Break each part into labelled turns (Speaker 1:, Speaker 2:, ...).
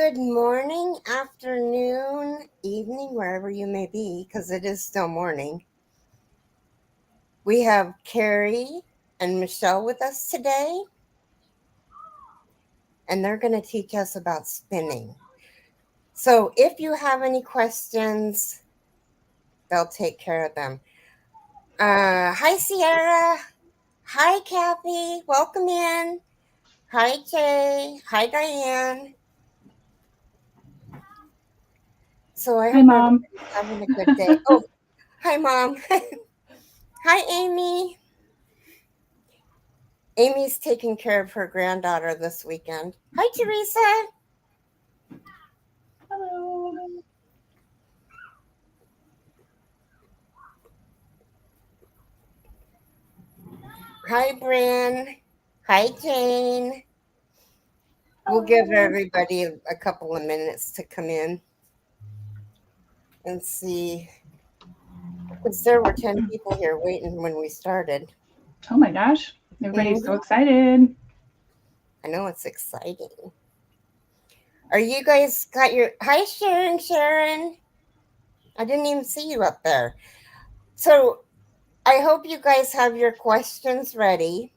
Speaker 1: Good morning, afternoon, evening, wherever you may be, because it is still morning. We have Keri and Michelle with us today, and they're going to teach us about spinning. So if you have any questions, they'll take care of them. Hi, Sierra. Hi, Kathy. Welcome in. Hi, Jay. Hi, Diane. So I hope everybody's having a good day. Oh, hi, Mom. Hi, Amy. Amy's taking care of her granddaughter this weekend. Hi, Teresa.
Speaker 2: Hello.
Speaker 1: Hi, Bryn. Hi, Jane. We'll give everybody a couple of minutes to come in and see. Because there were 10 people here waiting when we started.
Speaker 2: Oh my gosh. Everybody's so excited.
Speaker 1: I know it's exciting. Are you guys got your... Hi, Sharon. I didn't even see you up there. So I hope you guys have your questions ready.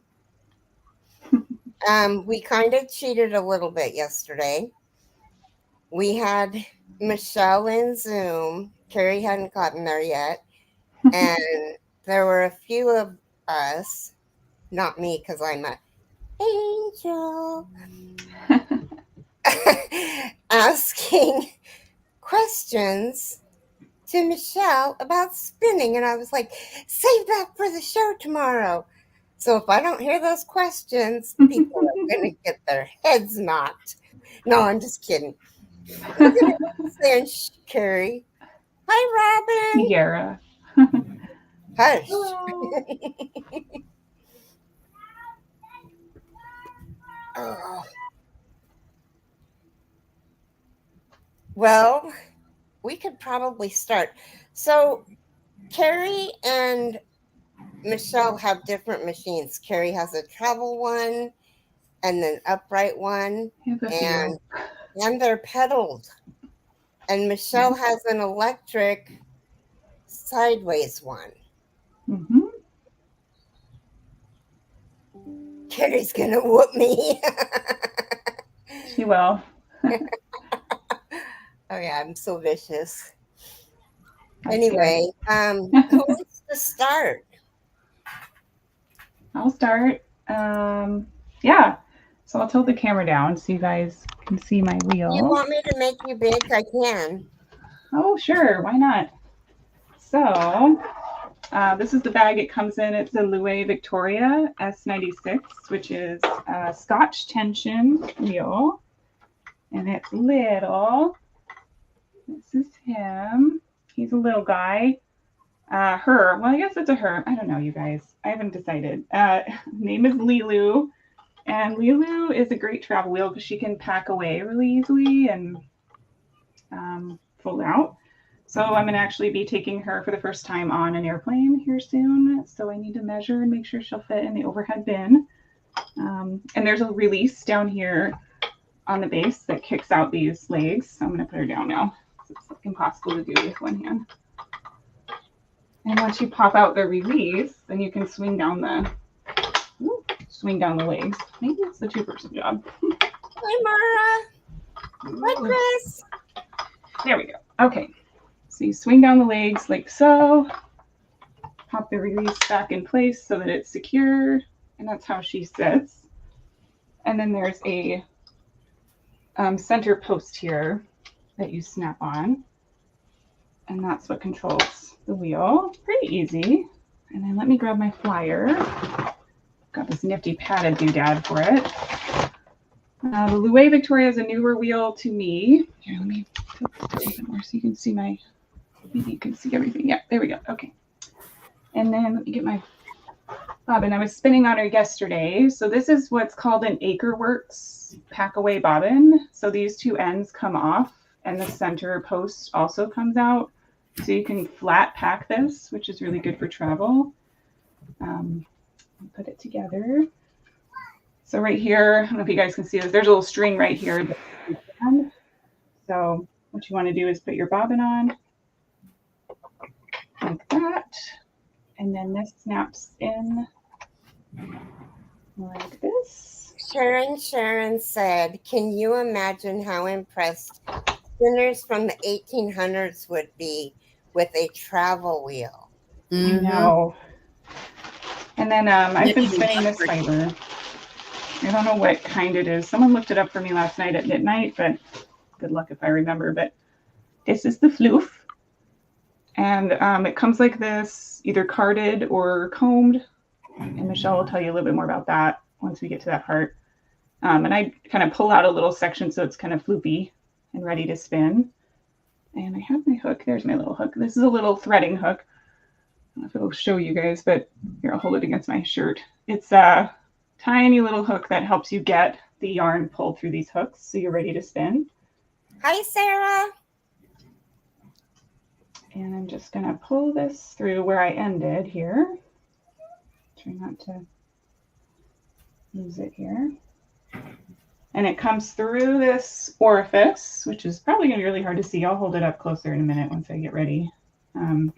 Speaker 1: We kind of cheated a little bit yesterday. We had Michelle in Zoom. Keri hadn't gotten there yet. And there were a few of us, not me because I'm an angel, asking questions to Michelle about spinning. And I was like, save that for the show tomorrow. So if I don't hear those questions, people are going to get their heads knocked. No, I'm just kidding. Look at Keri. Hi, Robin.
Speaker 2: Sierra.
Speaker 1: Hush. Oh. Well, we could probably start. So Keri and Michelle have different machines. Keri has a travel one and an upright one, and they're pedaled. And Michelle has an electric sideways one.
Speaker 2: Mm-hmm.
Speaker 1: Keri's gonna whoop me.
Speaker 2: She will.
Speaker 1: Oh yeah, I'm so vicious. Anyway, who wants to start?
Speaker 2: I'll start. Yeah. So I'll tilt the camera down so you guys can see my wheel.
Speaker 1: You want me to make you big? I can.
Speaker 2: Oh, sure. Why not? So this is the bag it comes in. It's a Louis Victoria S96, which is a Scotch tension wheel. And it's little. This is him. He's a little guy. Her. Well, I guess it's a her. I don't know, you guys. I haven't decided. Name is Lilu. And Lilu is a great travel wheel because she can pack away really easily and fold out. So I'm going to actually be taking her for the first time on an airplane here soon. So I need to measure and make sure she'll fit in the overhead bin. And there's a release down here on the base that kicks out these legs. So I'm going to put her down now. It's impossible to do with one hand. And once you pop out the release, then you can swing down the legs. Maybe it's the two-person job.
Speaker 1: Hi, Mara. Hi, Chris.
Speaker 2: There we go. Okay. So you swing down the legs like so. Pop the release back in place so that it's secure. And that's how she sits. And then there's a center post here that you snap on. And that's what controls the wheel. Pretty easy. And then let me grab my flyer. Got this nifty padded doodad for it. The Louis Victoria is a newer wheel to me. Here, let me tilt a little bit more so you can see maybe you can see everything. Yeah, there we go. Okay. And then let me get my bobbin. I was spinning on her yesterday. So this is what's called an Acreworks pack away bobbin. So these two ends come off and the center post also comes out. So you can flat pack this, which is really good for travel. Put it together. So right here, I don't know if you guys can see this. There's a little string right here. So what you want to do is put your bobbin on like that, and then this snaps in like this.
Speaker 1: Sharon said, can you imagine how impressed spinners from the 1800s would be with a travel wheel?
Speaker 2: I know. And then I've been spinning this fiber. I don't know what kind it is. Someone looked it up for me last night at midnight, but good luck if I remember. But this is the floof. And it comes like this, either carded or combed. And Michelle will tell you a little bit more about that once we get to that part. And I kind of pull out a little section so it's kind of floopy and ready to spin. And I have my hook. There's my little hook. This is a little threading hook. I don't know if it'll show you guys, but here, I'll hold it against my shirt. It's a tiny little hook that helps you get the yarn pulled through these hooks so you're ready to spin.
Speaker 1: Hi, Sarah.
Speaker 2: And I'm just going to pull this through where I ended here. Try not to lose it here. And it comes through this orifice, which is probably going to be really hard to see. I'll hold it up closer in a minute once I get ready. And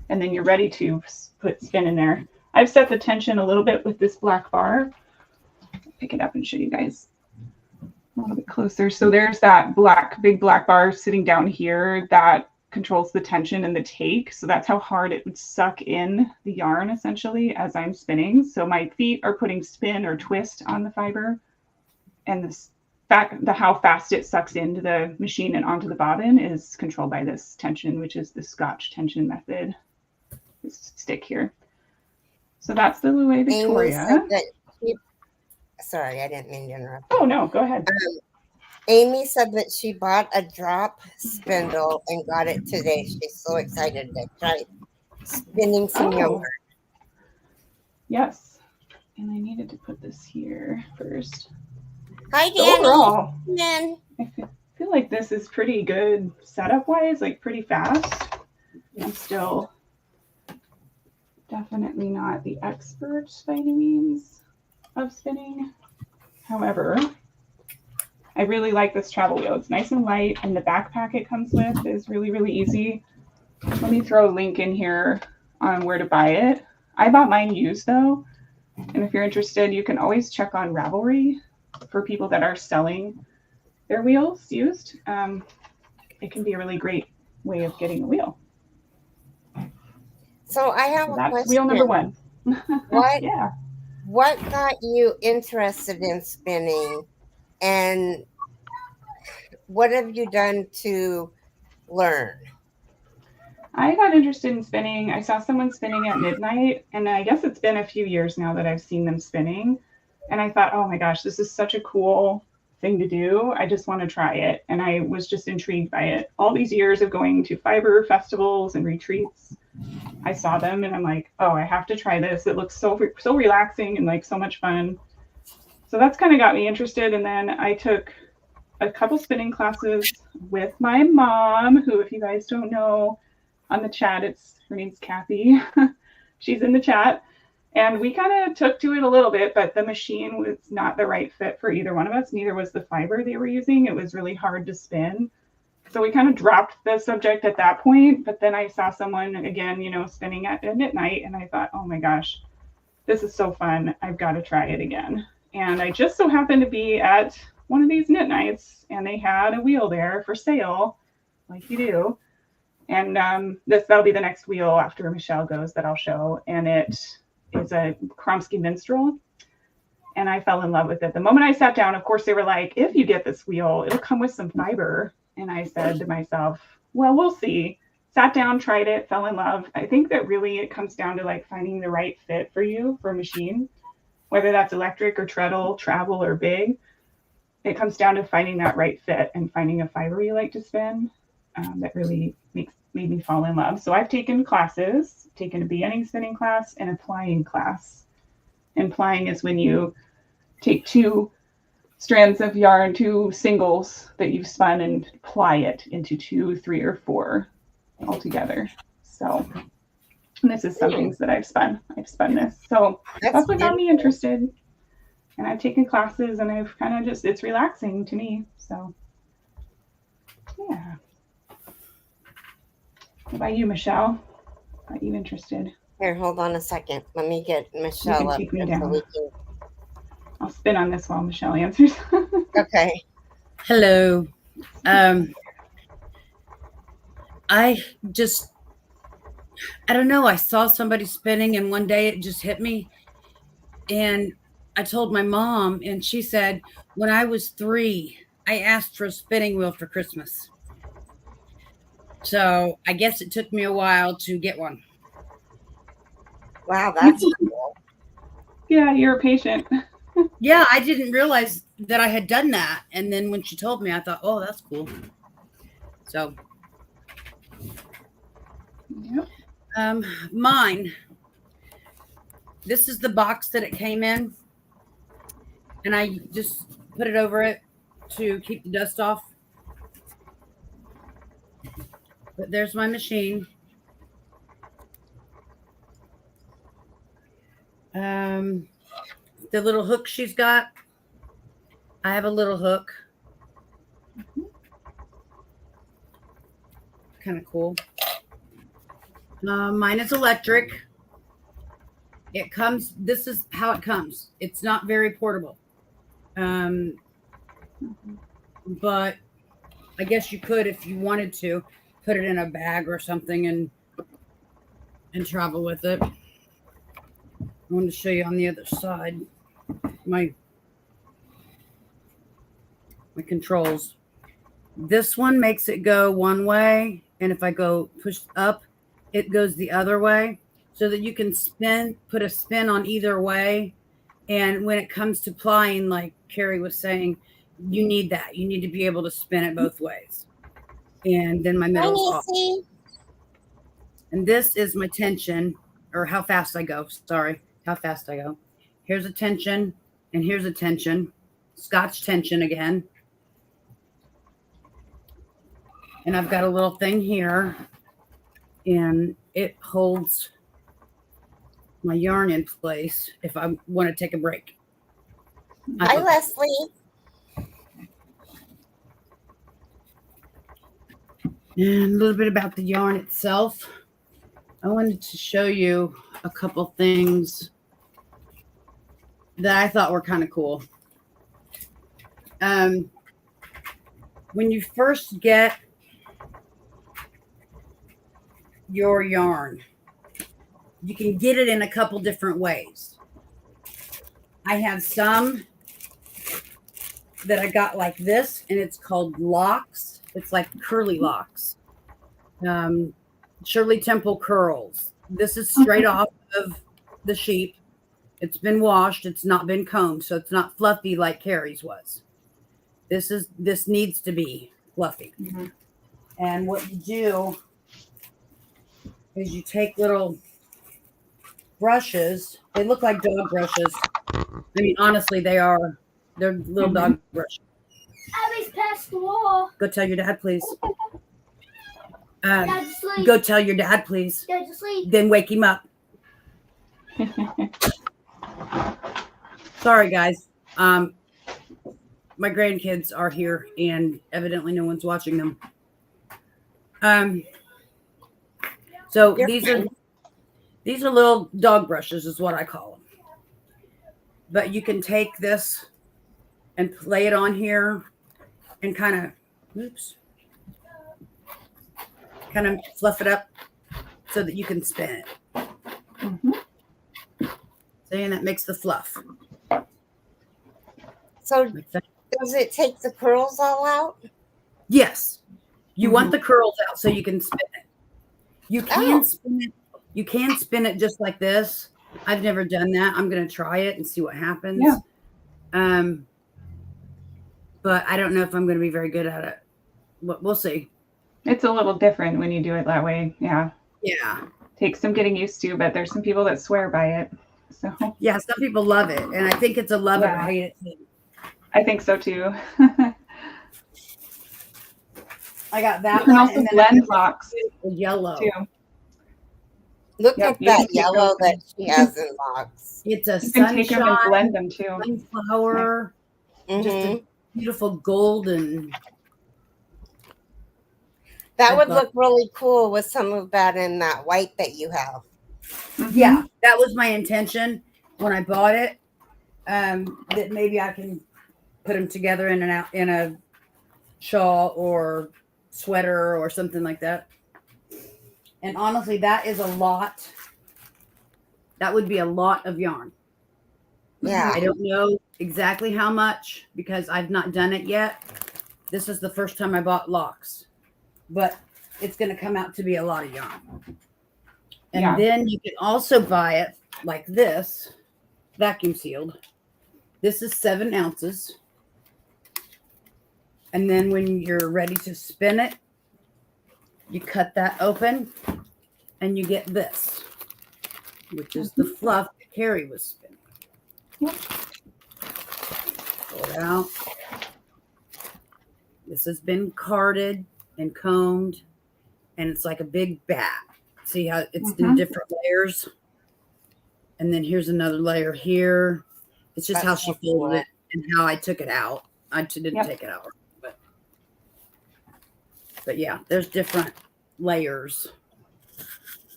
Speaker 2: then you're ready to put spin in there. I've set the tension a little bit with this black bar. Pick it up and show you guys a little bit closer. So there's that big black bar sitting down here that controls the tension and the take. So that's how hard it would suck in the yarn essentially as I'm spinning. So my feet are putting spin or twist on the fiber, and how fast it sucks into the machine and onto the bobbin is controlled by this tension, which is the Scotch tension method. This stick here. So that's the Louis Victoria.
Speaker 1: Sorry, I didn't mean to interrupt.
Speaker 2: Oh no, go ahead.
Speaker 1: Amy said that she bought a drop spindle and got it today. She's so excited to try spinning some yogurt.
Speaker 2: Yes. And I needed to put this here first.
Speaker 1: Hi, Danny.
Speaker 2: So overall,
Speaker 1: I
Speaker 2: feel like this is pretty good setup-wise, like pretty fast. I'm still definitely not the expert by any means of spinning. However, I really like this travel wheel. It's nice and light, and the backpack it comes with is really, really easy. Let me throw a link in here on where to buy it. I bought mine used though, and if you're interested, you can always check on Ravelry for people that are selling their wheels used. It can be a really great way of getting a wheel.
Speaker 1: So I have a question.
Speaker 2: Wheel number one.
Speaker 1: What got you interested in spinning, and what have you done to learn?
Speaker 2: I got interested in spinning. I saw someone spinning at midnight, and I guess it's been a few years now that I've seen them spinning. And I thought, oh my gosh, this is such a cool thing to do. I just want to try it. And I was just intrigued by it. All these years of going to fiber festivals and retreats, I saw them and I'm like, oh, I have to try this. It looks so relaxing and like so much fun. So that's kind of got me interested. And then I took a couple spinning classes with my mom, who, if you guys don't know, on the chat, her name's Kathy. She's in the chat. And we kind of took to it a little bit, but the machine was not the right fit for either one of us. Neither was the fiber they were using. It was really hard to spin. So we kind of dropped the subject at that point. But then I saw someone, again, spinning at midnight. And I thought, oh my gosh, this is so fun. I've got to try it again. And I just so happened to be at one of these knit nights, and they had a wheel there for sale, like you do. And that'll be the next wheel after Michelle goes that I'll show. And it is a Kromsky Minstrel, and I fell in love with it. The moment I sat down, of course, they were like, if you get this wheel, it'll come with some fiber. And I said to myself, well, we'll see. Sat down, tried it, fell in love. I think that really it comes down to like finding the right fit for you for a machine, whether that's electric or treadle, travel or big. It comes down to finding that right fit and finding a fiber you like to spin. That really made me fall in love. So I've taken classes, taken a beginning spinning class and a plying class. And plying is when you take two strands of yarn, two singles that you've spun, and ply it into 2, 3, or 4 altogether. So this is some things that I've spun. I've spun this. So that's what got me interested. And I've taken classes, and I've kind of it's relaxing to me. So Yeah. What about you, Michelle? Are you interested?
Speaker 1: Here, hold on a second. Let me get
Speaker 2: You
Speaker 1: Michelle
Speaker 2: can
Speaker 1: up
Speaker 2: take me
Speaker 1: here so
Speaker 2: down.
Speaker 1: we can.
Speaker 2: I'll spin on this while Michelle answers.
Speaker 1: Okay.
Speaker 3: Hello. I don't know. I saw somebody spinning and one day it just hit me. And I told my mom and she said, when I was 3, I asked for a spinning wheel for Christmas. So I guess it took me a while to get one.
Speaker 1: Wow, that's cool.
Speaker 2: Yeah, you're patient.
Speaker 3: Yeah, I didn't realize that I had done that. And then when she told me, I thought, oh, that's cool. So
Speaker 2: Yep.
Speaker 3: mine. This is the box that it came in. And I just put it over it to keep the dust off. But there's my machine. The little hook she's got. I have a little hook. Kind of cool. Mine is electric. It comes, this is how it comes. It's not very portable. But I guess you could, if you wanted to, put it in a bag or something and travel with it. I wanted to show you on the other side my controls. This one makes it go one way, and if I go push up, it goes the other way, so that you can put a spin on either way. And when it comes to plying, like Keri was saying, you need that. You need to be able to spin it both ways. And then my middle's off. And this is my tension, or how fast I go. Sorry, how fast I go. Here's a tension, and here's a tension. Scotch tension again. And I've got a little thing here, and it holds my yarn in place if I want to take a break.
Speaker 1: Hi, Leslie.
Speaker 3: And a little bit about the yarn itself. I wanted to show you a couple things that I thought were kind of cool. When you first get your yarn, you can get it in a couple different ways. I have some that I got like this, and it's called locks. It's like curly locks. Shirley Temple curls. This is straight off of the sheep. It's been washed. It's not been combed, so it's not fluffy like Keri's was. This needs to be fluffy. Mm-hmm. And what you do is you take little brushes. They look like dog brushes. I mean, honestly, they're little dog brushes.
Speaker 4: Abby's past the wall.
Speaker 3: Go tell your dad, please. Go tell your dad, please.
Speaker 4: Dad, just leave.
Speaker 3: Then wake him up. Sorry, guys. My grandkids are here, and evidently no one's watching them. So these are little dog brushes, is what I call them. But you can take this and lay it on here and kind of fluff it up so that you can spin it. Mm-hmm. See, and that makes the fluff.
Speaker 1: So does it take the curls all out?
Speaker 3: Yes. You want the curls out so you can spin it. You can spin it. You can spin it just like this. I've never done that. I'm going to try it and see what happens. Yeah. But I don't know if I'm going to be very good at it. But we'll see.
Speaker 2: It's a little different when you do it that way. Yeah.
Speaker 3: Yeah.
Speaker 2: Takes some getting used to, but there's some people that swear by it. So
Speaker 3: yeah, some people love it. And I think it's a love it or hate it thing.
Speaker 2: I think so too.
Speaker 3: I got that
Speaker 2: you can
Speaker 3: one.
Speaker 2: Also blend locks.
Speaker 3: Yellow.
Speaker 2: Too.
Speaker 1: Look at that yellow that she has in locks.
Speaker 3: It's a
Speaker 2: you can take them and
Speaker 3: sunshine,
Speaker 2: blend them too.
Speaker 3: Sunflower, just a beautiful golden.
Speaker 1: That
Speaker 3: I
Speaker 1: would
Speaker 3: thought-
Speaker 1: look really cool with some of that in that white that you have.
Speaker 3: Yeah, that was my intention when I bought it. That maybe I can put them together in a shawl or sweater or something like that. And honestly, that is a lot. That would be a lot of yarn.
Speaker 1: Yeah.
Speaker 3: I don't know exactly how much because I've not done it yet. This is the first time I bought locks, but it's going to come out to be a lot of yarn. And
Speaker 2: Yeah.
Speaker 3: then you can also buy it like this, vacuum sealed. This is 7 ounces. And then when you're ready to spin it, you cut that open and you get this, which is the fluff that Keri was spinning.
Speaker 2: Yep.
Speaker 3: Pull it out. This has been carded and combed, and it's like a big bat. See how it's in different layers? And then here's another layer here. It's just how she folded it and how I took it out. I didn't take it out. But yeah, there's different layers.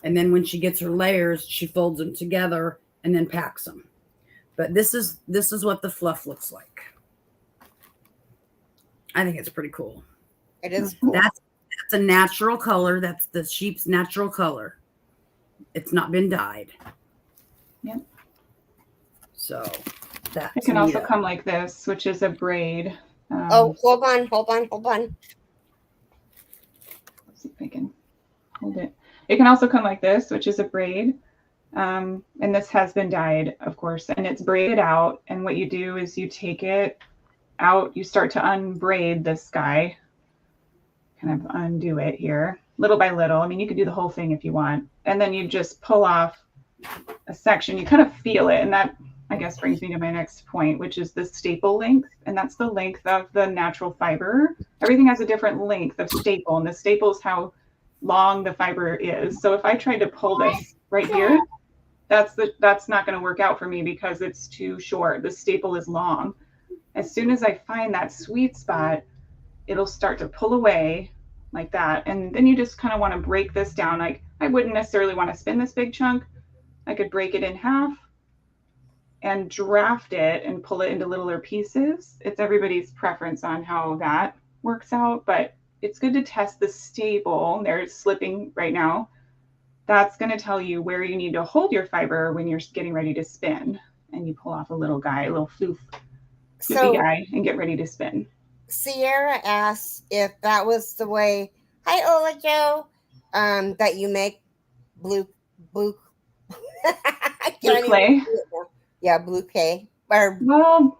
Speaker 3: And then when she gets her layers, she folds them together and then packs them. But this is what the fluff looks like. I think it's pretty cool.
Speaker 1: It is cool.
Speaker 3: That's a natural color. That's the sheep's natural color. It's not been dyed.
Speaker 2: Yep.
Speaker 3: So that
Speaker 2: it can also come like this, which is a braid.
Speaker 1: Oh, hold on.
Speaker 2: Let's see if I can hold it. It can also come like this, which is a braid. And this has been dyed, of course, and it's braided out. And what you do is you take it out, you start to unbraid this guy, kind of undo it here, little by little. I mean, you could do the whole thing if you want. And then you just pull off a section. You kind of feel it. And that, I guess, brings me to my next point, which is the staple length. And that's the length of the natural fiber. Everything has a different length of staple. And the staple is how long the fiber is. So if I tried to pull this right here, that's not going to work out for me because it's too short. The staple is long. As soon as I find that sweet spot, it'll start to pull away like that. And then you just kind of want to break this down. Like, I wouldn't necessarily want to spin this big chunk. I could break it in half and draft it and pull it into littler pieces. It's everybody's preference on how that works out, but it's good to test the staple. They're slipping right now. That's going to tell you where you need to hold your fiber when you're getting ready to spin. And you pull off a little guy, a little floofy guy, and get ready to spin.
Speaker 1: Sierra asked if that was the way. Hi, Ola Joe. That you make blue
Speaker 2: clay.
Speaker 1: Yeah, blue clay.
Speaker 2: Well,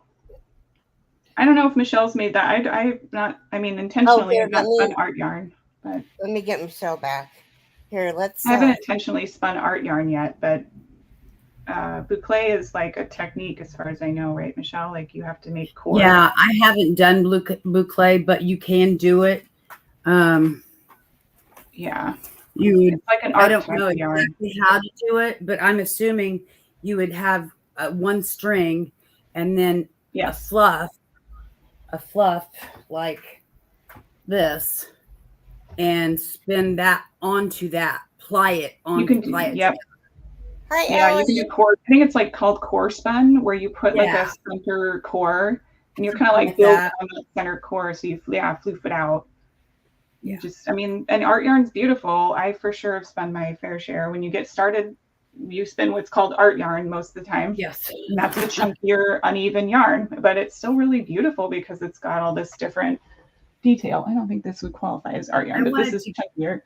Speaker 2: I don't know if Michelle's made that. I've not. I mean, intentionally, I've not spun art yarn. But
Speaker 1: let me get Michelle back. Here, let's.
Speaker 2: I haven't intentionally spun art yarn yet, but boucle is like a technique, as far as I know, right, Michelle? Like you have to make cord.
Speaker 3: Yeah, I haven't done boucle, but you can do it.
Speaker 2: Yeah,
Speaker 3: it's
Speaker 2: like an art.
Speaker 3: I don't know exactly how to do it, but I'm assuming you would have one string and then a fluff like this, and spin that onto that. Ply it on.
Speaker 2: You can do. Yep.
Speaker 1: Hi,
Speaker 2: yeah, you can do core. I think it's like called core spun, where you put like a center core, and you're kind of like building on that center core. So you floof it out. Yeah. I mean, and art yarn's beautiful. I for sure have spun my fair share. When you get started, you spin what's called art yarn most of the time.
Speaker 3: Yes.
Speaker 2: And that's the chunkier, uneven yarn, but it's still really beautiful because it's got all this different detail. I don't think this would qualify as art yarn, but this is chunkier.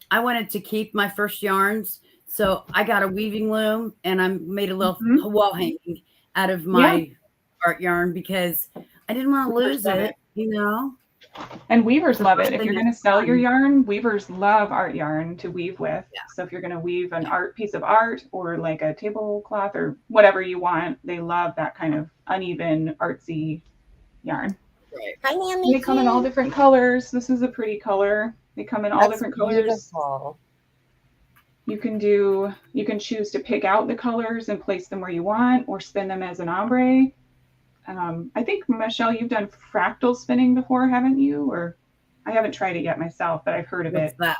Speaker 3: I wanted to keep my first yarns, so I got a weaving loom and I made a little wall hanging out of my art yarn because I didn't want to lose it, you know.
Speaker 2: And weavers love it. If you're going to sell your yarn, weavers love art yarn to weave with. Yeah. So if you're going to weave an art piece of art or like a tablecloth or whatever you want, they love that kind of uneven, artsy yarn.
Speaker 1: Right. Hi, Nanny.
Speaker 2: They come in all different colors. This is a pretty color. They come in all different colors.
Speaker 1: Beautiful.
Speaker 2: You can choose to pick out the colors and place them where you want, or spin them as an ombre. I think, Michelle, you've done fractal spinning before, haven't you? Or I haven't tried it yet myself, but I've heard of
Speaker 3: What's
Speaker 2: it.
Speaker 3: that?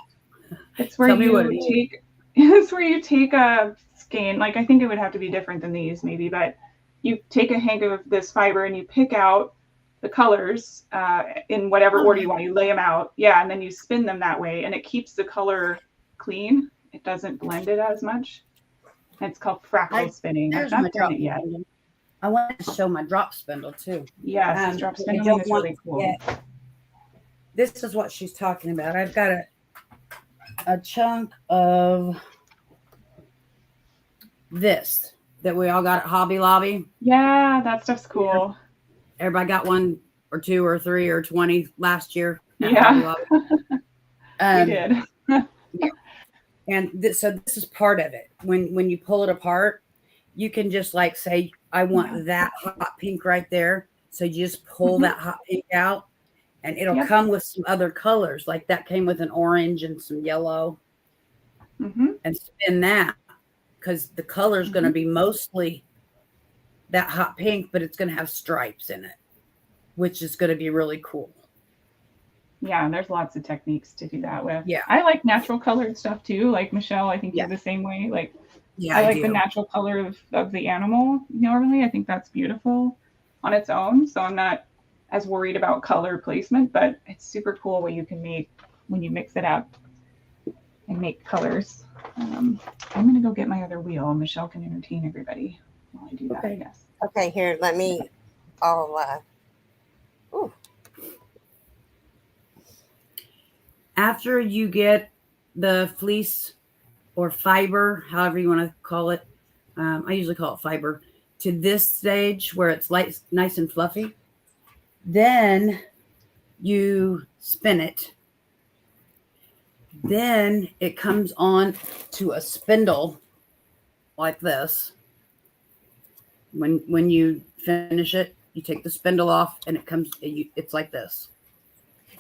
Speaker 2: It's where
Speaker 3: Tell me what
Speaker 2: you
Speaker 3: it is.
Speaker 2: take it's where you take a skein, like I think it would have to be different than these maybe, but you take a hank of this fiber and you pick out the colors in whatever order you want. You lay them out, yeah, and then you spin them that way, and it keeps the color clean. It doesn't blend it as much. And it's called fractal spinning. I've
Speaker 3: There's my
Speaker 2: not done
Speaker 3: drop
Speaker 2: it yet.
Speaker 3: spindle. I want to show my drop spindle too.
Speaker 2: Yes, drop
Speaker 3: I
Speaker 2: spindling
Speaker 3: don't
Speaker 2: is
Speaker 3: want
Speaker 2: really
Speaker 3: to
Speaker 2: cool.
Speaker 3: forget. This is what she's talking about. I've got a chunk of this that we all got at Hobby Lobby.
Speaker 2: Yeah, that stuff's cool.
Speaker 3: Everybody got one or two or three or 20 last year. At
Speaker 2: Yeah.
Speaker 3: Hobby Lobby.
Speaker 2: We did.
Speaker 3: Yeah. And so this is part of it. When you pull it apart, you can just like say, I want that hot pink right there. So you just pull that hot pink out, and it'll come with some other colors. Like that came with an orange and some yellow. And spin that, because the color is going to be mostly that hot pink, but it's going to have stripes in it, which is going to be really cool.
Speaker 2: Yeah, and there's lots of techniques to do that with.
Speaker 3: Yeah.
Speaker 2: I like natural colored stuff too. Like Michelle, I think you're the same way. Like,
Speaker 3: yeah,
Speaker 2: I like the natural color of the animal normally. I think that's beautiful on its own. So I'm not as worried about color placement, but it's super cool what you can make when you mix it up and make colors. I'm going to go get my other wheel. Michelle can entertain everybody while I do that, I guess.
Speaker 1: Okay, here, let me,
Speaker 3: After you get the fleece or fiber, however you want to call it, I usually call it fiber, to this stage where it's light, nice and fluffy, then you spin it. Then it comes on to a spindle like this. When you finish it, you take the spindle off, and it comes. It's like this.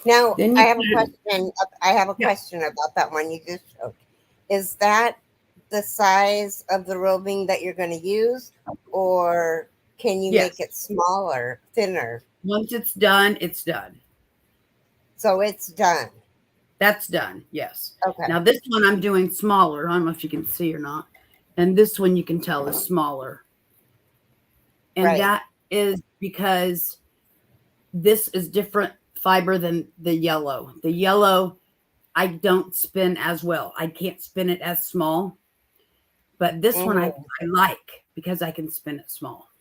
Speaker 1: Now I have a question. I have a question about that one you just showed. Is that the size of the roving that you're going to use, or can you make it smaller, thinner?
Speaker 3: Once it's done, it's done.
Speaker 1: So it's done.
Speaker 3: That's done. Yes.
Speaker 1: Okay.
Speaker 3: Now this one I'm doing smaller. I don't know if you can see or not. And this one you can tell is smaller. And that is because this is different fiber than the yellow. The yellow, I don't spin as well. I can't spin it as small. But this one I like because I can spin it small.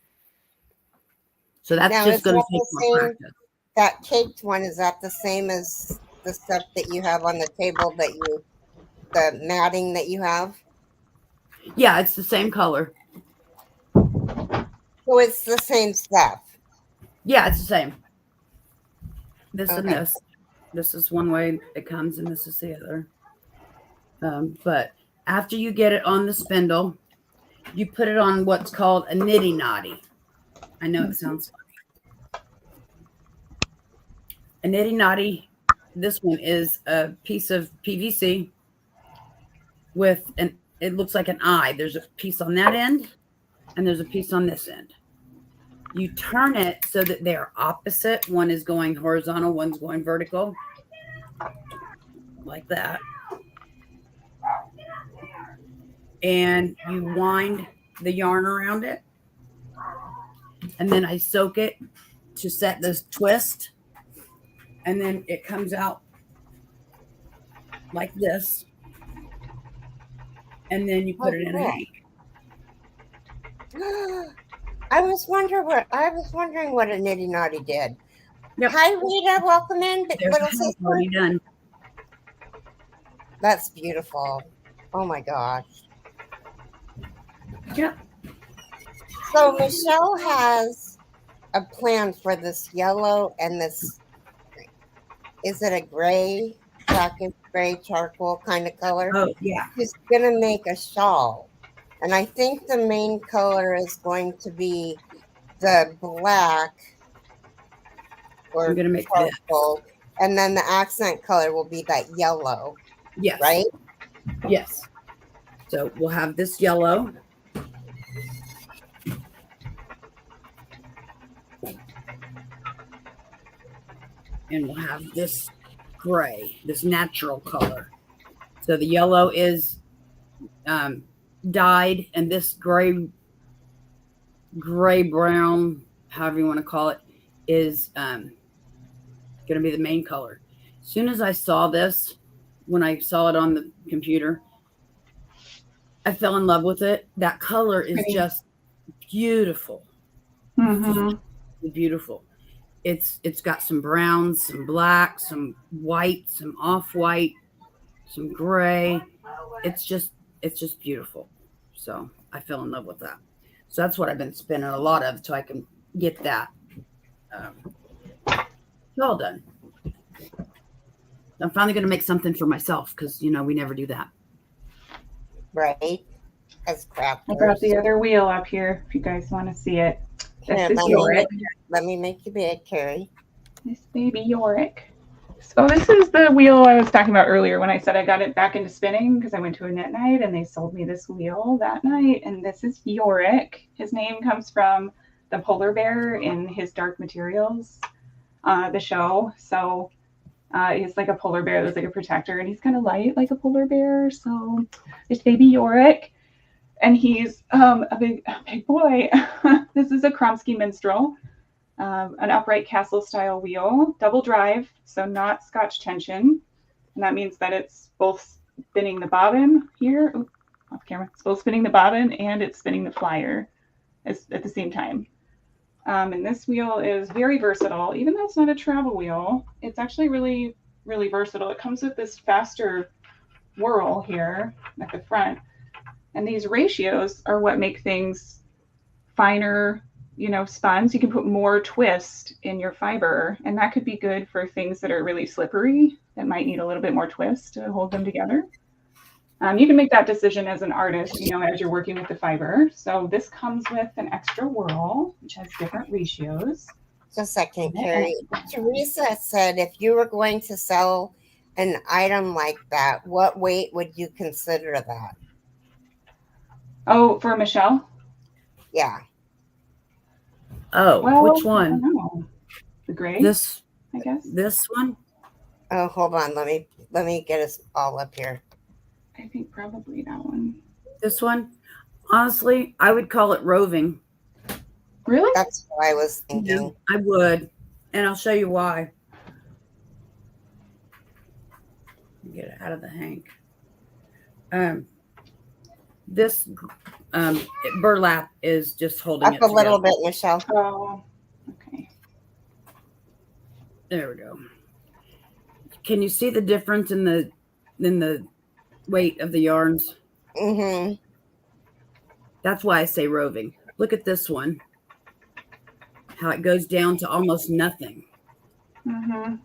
Speaker 3: So that's
Speaker 1: now,
Speaker 3: just going to take more practice.
Speaker 1: That caked one, is that the same as the stuff that you have on the table the matting that you have?
Speaker 3: Yeah, it's the same color.
Speaker 1: So it's the same stuff?
Speaker 3: Yeah, it's the same. This and this. This is one way it comes, and this is the other. But after you get it on the spindle, you put it on what's called a nitty knotty. I know it sounds funny. A nitty knotty, this one is a piece of PVC with it looks like an eye. There's a piece on that end, and there's a piece on this end. You turn it so that they're opposite. One is going horizontal, one's going vertical. Like that. And you wind the yarn around it. And then I soak it to set this twist. And then it comes out like this. And then you put it in a hank.
Speaker 1: I was wondering what a nitty knotty did.
Speaker 3: Yep.
Speaker 1: Hi, Rita. Welcome in, little sister.
Speaker 3: Already done.
Speaker 1: That's beautiful. Oh my gosh.
Speaker 3: Yep.
Speaker 1: So Michelle has a plan for this yellow and this. Is it a gray, blackish gray charcoal kind of color?
Speaker 3: Oh yeah.
Speaker 1: She's gonna make a shawl. And I think the main color is going to be the black or
Speaker 3: I'm gonna make
Speaker 1: charcoal, and then the accent color will be that yellow.
Speaker 3: Yes.
Speaker 1: Right?
Speaker 3: Yes. So we'll have this yellow. And we'll have this gray, this natural color. So the yellow is dyed, and this gray brown, however you want to call it, is going to be the main color. As soon as I saw this, when I saw it on the computer, I fell in love with it. That color is just beautiful. Beautiful. It's got some browns, some black, some white, some off-white, some gray. It's just beautiful. So I fell in love with that. So that's what I've been spinning a lot of, so I can get that all done. I'm finally going to make something for myself because, you know, we never do that.
Speaker 1: Right. As crafters.
Speaker 2: I brought the other wheel up here if you guys want to see it.
Speaker 1: Here,
Speaker 2: This is Yorick.
Speaker 1: let me make you big, Keri.
Speaker 2: This baby Yorick. So this is the wheel I was talking about earlier when I said I got it back into spinning because I went to a knit night and they sold me this wheel that night. And this is Yorick. His name comes from the polar bear in his Dark Materials, the show. So he's like a polar bear that's like a protector, and he's kind of light like a polar bear. So it's baby Yorick, and he's a big boy. This is a Kromsky Minstrel, an upright castle style wheel, double drive, so not Scotch tension, and that means that it's both spinning the bobbin here, off camera. It's both spinning the bobbin and it's spinning the flyer at the same time. And this wheel is very versatile. Even though it's not a travel wheel, it's actually really, really versatile. It comes with this faster whirl here at the front. And these ratios are what make things finer, you know, spun. So you can put more twist in your fiber. And that could be good for things that are really slippery that might need a little bit more twist to hold them together. You can make that decision as an artist, you know, as you're working with the fiber. So this comes with an extra whirl, which has different ratios.
Speaker 1: Just a second, Keri. Teresa said if you were going to sell an item like that, what weight would you consider that?
Speaker 2: Oh, for Michelle?
Speaker 1: Yeah.
Speaker 3: Oh,
Speaker 2: Well,
Speaker 3: which one?
Speaker 2: I don't know. The gray,
Speaker 3: This,
Speaker 2: I guess.
Speaker 3: this one?
Speaker 1: Oh, hold on. Let me get us all up here.
Speaker 2: I think probably that one.
Speaker 3: This one? Honestly, I would call it roving.
Speaker 2: Really?
Speaker 1: That's what I was thinking.
Speaker 3: Yeah, I would. And I'll show you why. Get it out of the hank. This burlap is just holding
Speaker 1: Up
Speaker 3: it
Speaker 1: a little
Speaker 3: together.
Speaker 1: bit, Michelle.
Speaker 2: Oh, okay.
Speaker 3: There we go. Can you see the difference in the weight of the yarns?
Speaker 1: Mm-hmm.
Speaker 3: That's why I say roving. Look at this one. How it goes down to almost nothing.
Speaker 2: Mm-hmm.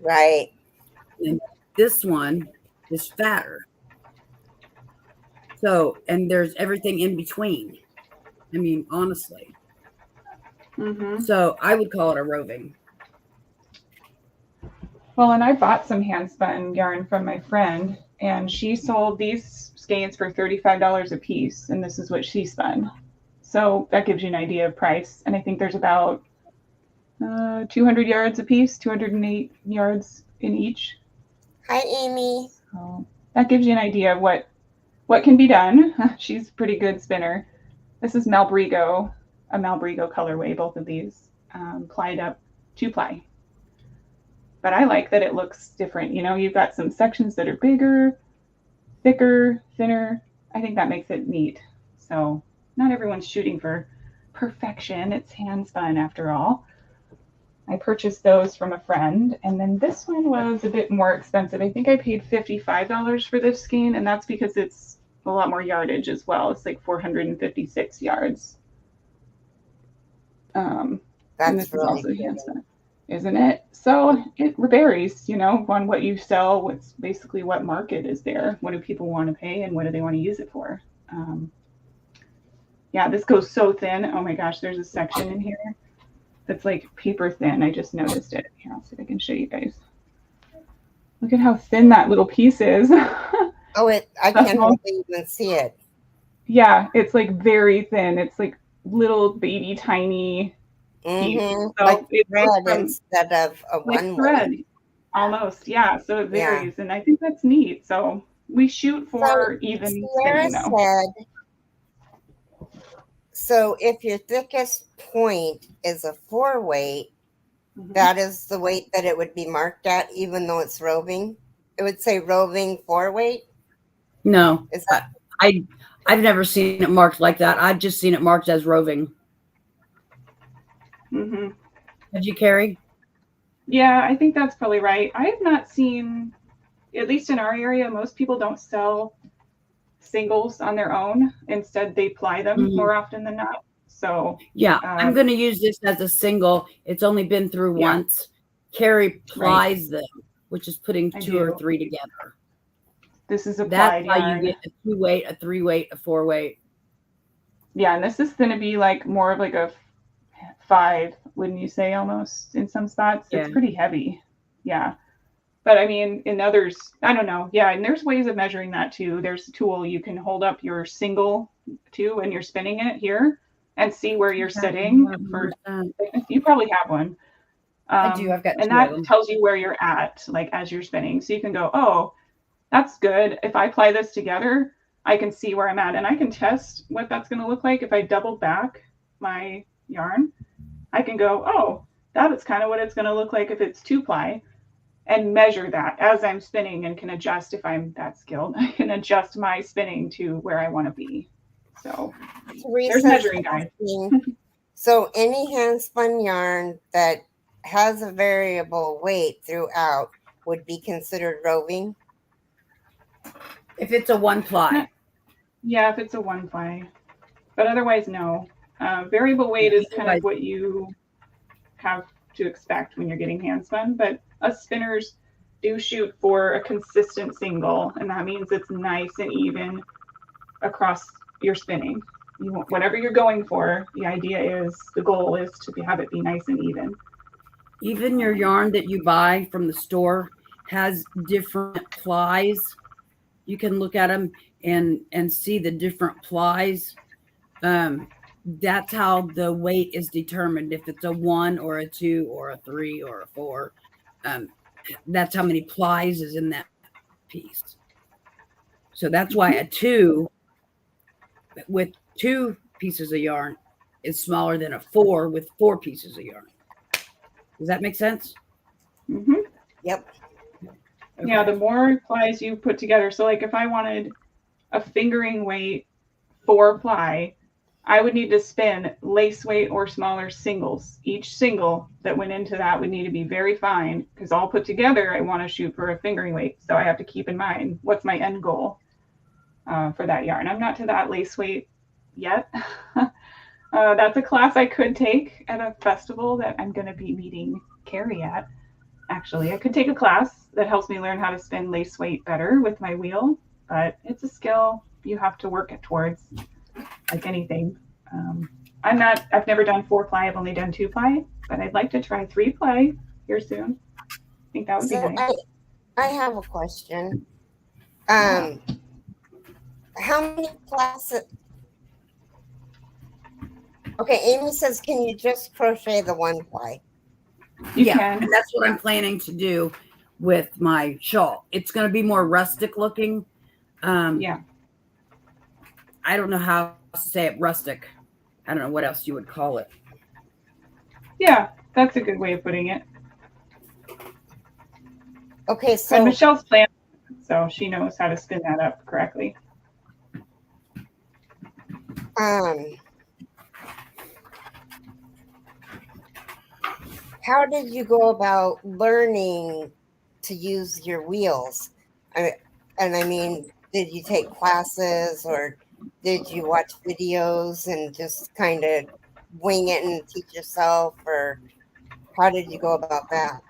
Speaker 1: Right.
Speaker 3: And this one is fatter. So, and there's everything in between. I mean, honestly.
Speaker 2: Mm-hmm.
Speaker 3: So I would call it a roving.
Speaker 2: Well, and I bought some hand spun yarn from my friend, and she sold these skeins for $35 a piece, and this is what she spun. So that gives you an idea of price. And I think there's about 200 yards a piece, 208 yards in each.
Speaker 1: Hi, Amy.
Speaker 2: So that gives you an idea of what can be done. She's a pretty good spinner. This is Malbrigo, a Malbrigo colorway, both of these, plied up 2-ply. But I like that it looks different. You know, you've got some sections that are bigger, thicker, thinner. I think that makes it neat. So not everyone's shooting for perfection. It's hand spun after all. I purchased those from a friend. And then this one was a bit more expensive. I think I paid $55 for this skein, and that's because it's a lot more yardage as well. It's like 456 yards. And this
Speaker 1: That's really
Speaker 2: is also hand spun, isn't it? So it varies, you know, on what you sell, what's basically what market is there. What do people want to pay and what do they want to use it for? Yeah, this goes so thin. Oh my gosh, there's a section in here that's like paper thin. I just noticed it. Here, I'll see if I can show you guys. Look at how thin that little piece is.
Speaker 1: Oh, I can't hardly even see it.
Speaker 2: Yeah, it's like very thin. It's like little baby tiny piece.
Speaker 1: Mm-hmm.
Speaker 2: So
Speaker 1: Like
Speaker 2: it goes
Speaker 1: thread
Speaker 2: from
Speaker 1: instead of a
Speaker 2: like
Speaker 1: one way.
Speaker 2: thread almost. Yeah. So it
Speaker 1: Yeah.
Speaker 2: varies. And I think that's neat. So we shoot
Speaker 1: So
Speaker 2: for even
Speaker 1: Sierra
Speaker 2: spinning though.
Speaker 1: said, so if your thickest point is a 4-weight,
Speaker 2: Mhm.
Speaker 1: that is the weight that it would be marked at, even though it's roving. It would say roving 4-weight.
Speaker 3: No,
Speaker 1: Is that
Speaker 3: I've never seen it marked like that. I've just seen it marked as roving.
Speaker 2: Mm-hmm.
Speaker 3: Did you, Keri?
Speaker 2: Yeah, I think that's probably right. I have not seen, at least in our area, most people don't sell singles on their own. Instead, they ply them
Speaker 3: Mhm.
Speaker 2: more often than not. So
Speaker 3: Yeah, I'm going to use this as a single. It's only been through
Speaker 2: Yeah.
Speaker 3: once. Keri
Speaker 2: Right.
Speaker 3: plies them, which is putting
Speaker 2: I
Speaker 3: 2 or
Speaker 2: do.
Speaker 3: 3 together.
Speaker 2: This is a
Speaker 3: That's
Speaker 2: plied
Speaker 3: how
Speaker 2: yarn.
Speaker 3: you get a 2-weight, a 3-weight, a 4-weight.
Speaker 2: Yeah, and this is going to be like more of like a 5, wouldn't you say, almost in some spots?
Speaker 3: Yeah.
Speaker 2: It's pretty heavy. Yeah. But I mean, in others, I don't know. Yeah, and there's ways of measuring that too. There's a tool you can hold up your single to when you're spinning it here and see where you're sitting. You probably have one.
Speaker 3: I do. I've got
Speaker 2: and
Speaker 3: 2 of them.
Speaker 2: that tells you where you're at, like as you're spinning. So you can go, oh, that's good. If I apply this together, I can see where I'm at, and I can test what that's going to look like. If I double back my yarn, I can go, oh, that is kind of what it's going to look like if it's 2-ply, and measure that as I'm spinning, and can adjust if I'm that skilled. I can adjust my spinning to where I want to be. So there's measuring guides.
Speaker 1: So any hand spun yarn that has a variable weight throughout would be considered roving?
Speaker 3: If it's a 1-ply.
Speaker 2: Yeah, if it's a 1-ply. But otherwise, no. Variable weight is kind of what you have to expect when you're getting hand spun. But us spinners do shoot for a consistent single, and that means it's nice and even across your spinning. Whatever you're going for, the goal is to have it be nice and even.
Speaker 3: Even your yarn that you buy from the store has different plies. You can look at them and see the different plies. That's how the weight is determined. If it's a 1 or a 2 or a 3 or a 4, that's how many plies is in that piece. So that's why a 2 with 2 pieces of yarn is smaller than a 4 with 4 pieces of yarn. Does that make sense?
Speaker 2: Mm-hmm.
Speaker 1: Yep.
Speaker 3: Okay.
Speaker 2: Yeah, the more plies you put together. So like if I wanted a fingering weight 4-ply, I would need to spin lace weight or smaller singles. Each single that went into that would need to be very fine, because all put together, I want to shoot for a fingering weight. So I have to keep in mind what's my end goal for that yarn. I'm not to that lace weight yet. That's a class I could take at a festival that I'm going to be meeting Keri at. Actually, I could take a class that helps me learn how to spin lace weight better with my wheel, but it's a skill you have to work it towards, like anything. I've never done 4-ply. I've only done 2-ply, but I'd like to try 3-ply here soon. I think that would be nice.
Speaker 1: I have a question. How many classes? Okay, Amy says, can you just crochet the 1-ply?
Speaker 2: You can.
Speaker 3: And that's what I'm planning to do with my shawl. It's going to be more rustic looking.
Speaker 2: Yeah.
Speaker 3: I don't know how to say it, rustic. I don't know what else you would call it.
Speaker 2: Yeah, that's a good way of putting it.
Speaker 1: Okay, so
Speaker 2: and Michelle's plan, so she knows how to spin that up correctly.
Speaker 1: How did you go about learning to use your wheels? I mean, did you take classes, or did you watch videos and just kind of wing it and teach yourself, or how did you go about that?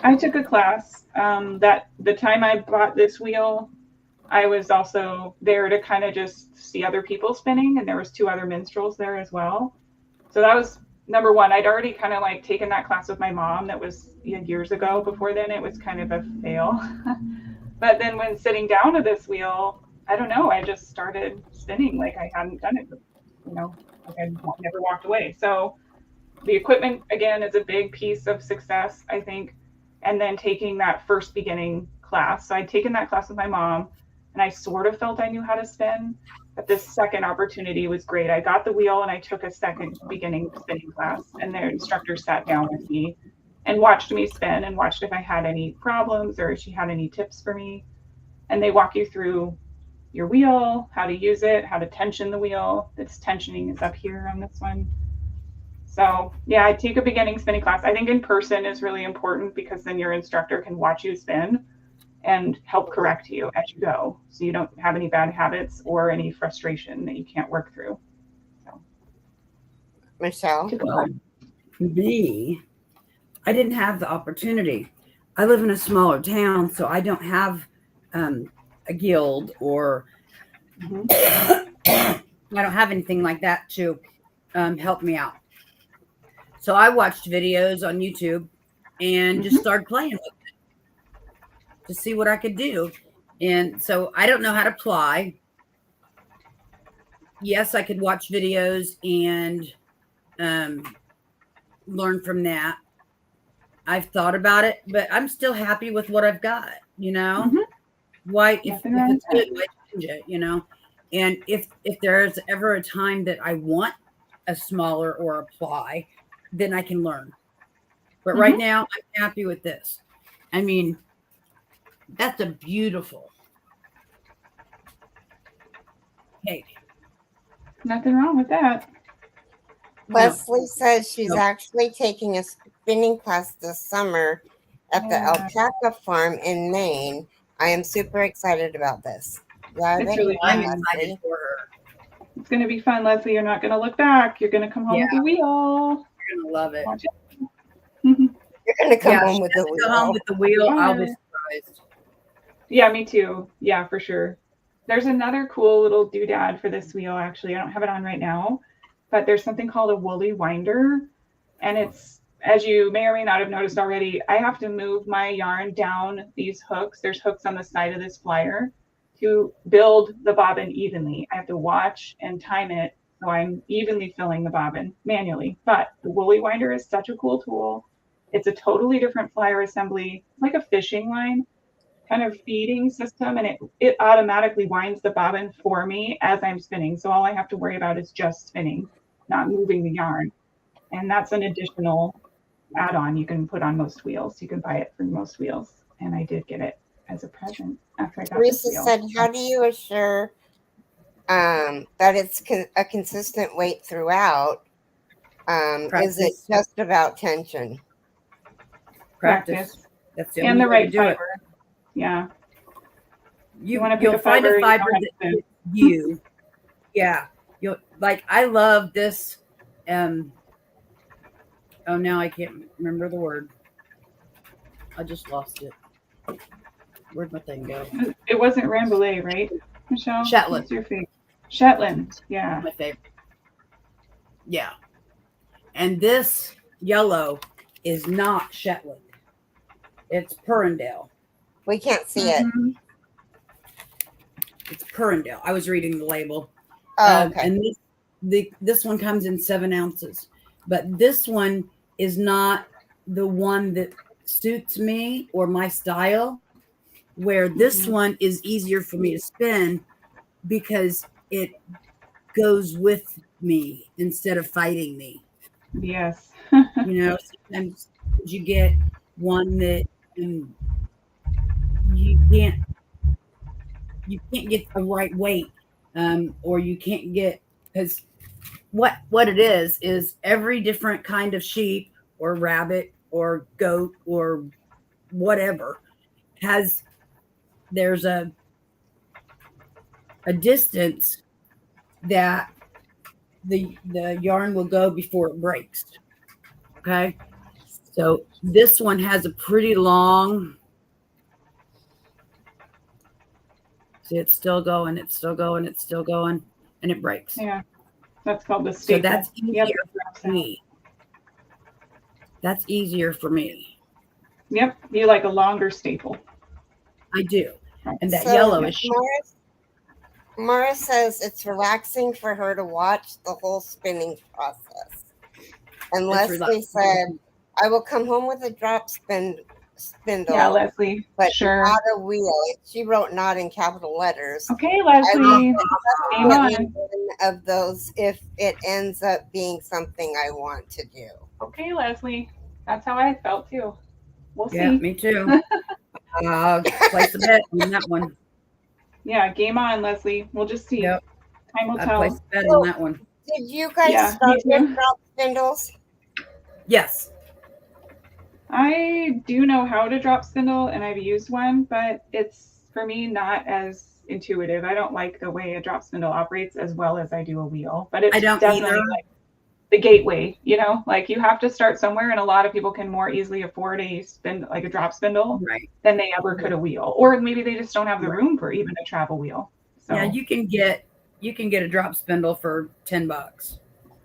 Speaker 2: I took a class. That the time I bought this wheel, I was also there to kind of just see other people spinning, and there was 2 other minstrels there as well. So that was number one. I'd already kind of like taken that class with my mom. That was years ago. Before then, it was kind of a fail. But then when sitting down to this wheel, I don't know, I just started spinning like I hadn't done it, Like I never walked away. So the equipment, again, is a big piece of success, I think. And then taking that first beginning class. So I'd taken that class with my mom, and I sort of felt I knew how to spin. But this second opportunity was great. I got the wheel and I took a second beginning spinning class, and their instructor sat down with me and watched me spin and watched if I had any problems or if she had any tips for me. And they walk you through your wheel, how to use it, how to tension the wheel. This tensioning is up here on this one. So yeah, I take a beginning spinning class. I think in person is really important because then your instructor can watch you spin and help correct you as you go, so you don't have any bad habits or any frustration that you can't work through. So,
Speaker 1: Michelle?
Speaker 3: Well, for me, I didn't have the opportunity. I live in a smaller town, so I don't have a guild or I don't have anything like that to help me out. So I watched videos on YouTube and just started playing with it to see what I could do. And so I don't know how to ply. Yes, I could watch videos and learn from that. I've thought about it, but I'm still happy with what I've got, you know? Why, if it's good, why change it, you know? And if there's ever a time that I want a smaller or a ply, then I can learn. But right now, I'm happy with this. I mean, that's a beautiful cake.
Speaker 2: Nothing wrong with that.
Speaker 1: Leslie says she's actually taking a spinning class this summer at the alpaca farm in Maine. I am super excited about this. Yeah,
Speaker 2: It's really fun.
Speaker 3: I'm excited for her.
Speaker 2: It's going to be fun, Leslie. You're not going to look back. You're going to come home with a wheel.
Speaker 3: You're going to love it.
Speaker 2: Watch it.
Speaker 1: You're going to come home with the
Speaker 3: Go home
Speaker 1: wheel.
Speaker 3: with the wheel. I'll be surprised.
Speaker 2: Yeah, me too. Yeah, for sure. There's another cool little doodad for this wheel, actually. I don't have it on right now, but there's something called a woolly winder. And it's, as you may or may not have noticed already, I have to move my yarn down these hooks. There's hooks on the side of this flyer to build the bobbin evenly. I have to watch and time it so I'm evenly filling the bobbin manually. But the woolly winder is such a cool tool. It's a totally different flyer assembly, like a fishing line kind of feeding system, and it automatically winds the bobbin for me as I'm spinning. So all I have to worry about is just spinning, not moving the yarn. And that's an additional add-on you can put on most wheels. You can buy it for most wheels. And I did get it as a present after I got
Speaker 1: Teresa
Speaker 2: this wheel.
Speaker 1: said, how do you assure that it's a consistent weight throughout? Is it just about tension?
Speaker 3: Practice. That's the only
Speaker 2: and the
Speaker 3: way to
Speaker 2: right
Speaker 3: do
Speaker 2: fiber.
Speaker 3: it.
Speaker 2: Yeah.
Speaker 3: You'll
Speaker 2: you
Speaker 3: find a
Speaker 2: don't
Speaker 3: fiber
Speaker 2: have
Speaker 3: that
Speaker 2: to-
Speaker 3: you. Yeah. You'll like. I love this. Oh, now I can't remember the word. I just lost it. Where'd my thing go?
Speaker 2: It wasn't Rambouillet, right, Michelle?
Speaker 3: Shetland.
Speaker 2: What's your favorite? Shetland. Yeah.
Speaker 3: My favorite. Yeah. And this yellow is not Shetland. It's Purindale.
Speaker 1: We can't see it.
Speaker 3: It's Purindale. I was reading the label.
Speaker 1: Oh, okay.
Speaker 3: And this one comes in 7 ounces. But this one is not the one that suits me or my style, where this one is easier for me to spin because it goes with me instead of fighting me.
Speaker 2: Yes.
Speaker 3: You know, sometimes you get one that you can't get the right weight, or you can't get, because what it is every different kind of sheep or rabbit or goat or whatever there's a distance that the yarn will go before it breaks. Okay, so this one has a pretty long. See, it's still going, it's still going, it's still going, and it breaks.
Speaker 2: Yeah. That's called the
Speaker 3: So
Speaker 2: staple.
Speaker 3: that's easier for me. That's easier for me.
Speaker 2: Yep. You like a longer staple.
Speaker 3: I do. And that
Speaker 1: So,
Speaker 3: yellow is
Speaker 1: Mara says it's relaxing for her to watch the whole spinning process. And
Speaker 3: It's
Speaker 1: Leslie
Speaker 3: relaxing.
Speaker 1: said, I will come home with a spindle,
Speaker 2: Yeah, Leslie.
Speaker 1: but
Speaker 2: Sure.
Speaker 1: not a wheel. She wrote not in capital letters.
Speaker 2: Okay,
Speaker 1: I will
Speaker 2: Leslie. Game
Speaker 1: get
Speaker 2: on.
Speaker 1: me one of those if it ends up being something I want to do.
Speaker 2: Okay, Leslie. That's how I felt too. We'll
Speaker 3: Yeah,
Speaker 2: see.
Speaker 3: me too. Place a bet on that one.
Speaker 2: Yeah, game on, Leslie. We'll just see.
Speaker 3: Yep.
Speaker 2: Time will
Speaker 3: I'd
Speaker 2: tell.
Speaker 3: place a bet on that one.
Speaker 1: Did you guys
Speaker 2: Yeah,
Speaker 1: start
Speaker 2: me too.
Speaker 1: with drop spindles?
Speaker 3: Yes.
Speaker 2: I do know how to drop spindle and I've used one, but it's for me not as intuitive. I don't like the way a drop spindle operates as well as I do a wheel, but it's
Speaker 3: I don't
Speaker 2: definitely
Speaker 3: either.
Speaker 2: like the gateway, you know, like you have to start somewhere, and a lot of people can more easily afford a drop spindle
Speaker 3: Right.
Speaker 2: than they ever could a wheel, or maybe they just don't have the
Speaker 3: Right.
Speaker 2: room for even a travel wheel. So
Speaker 3: Yeah, you can get a drop spindle for $10.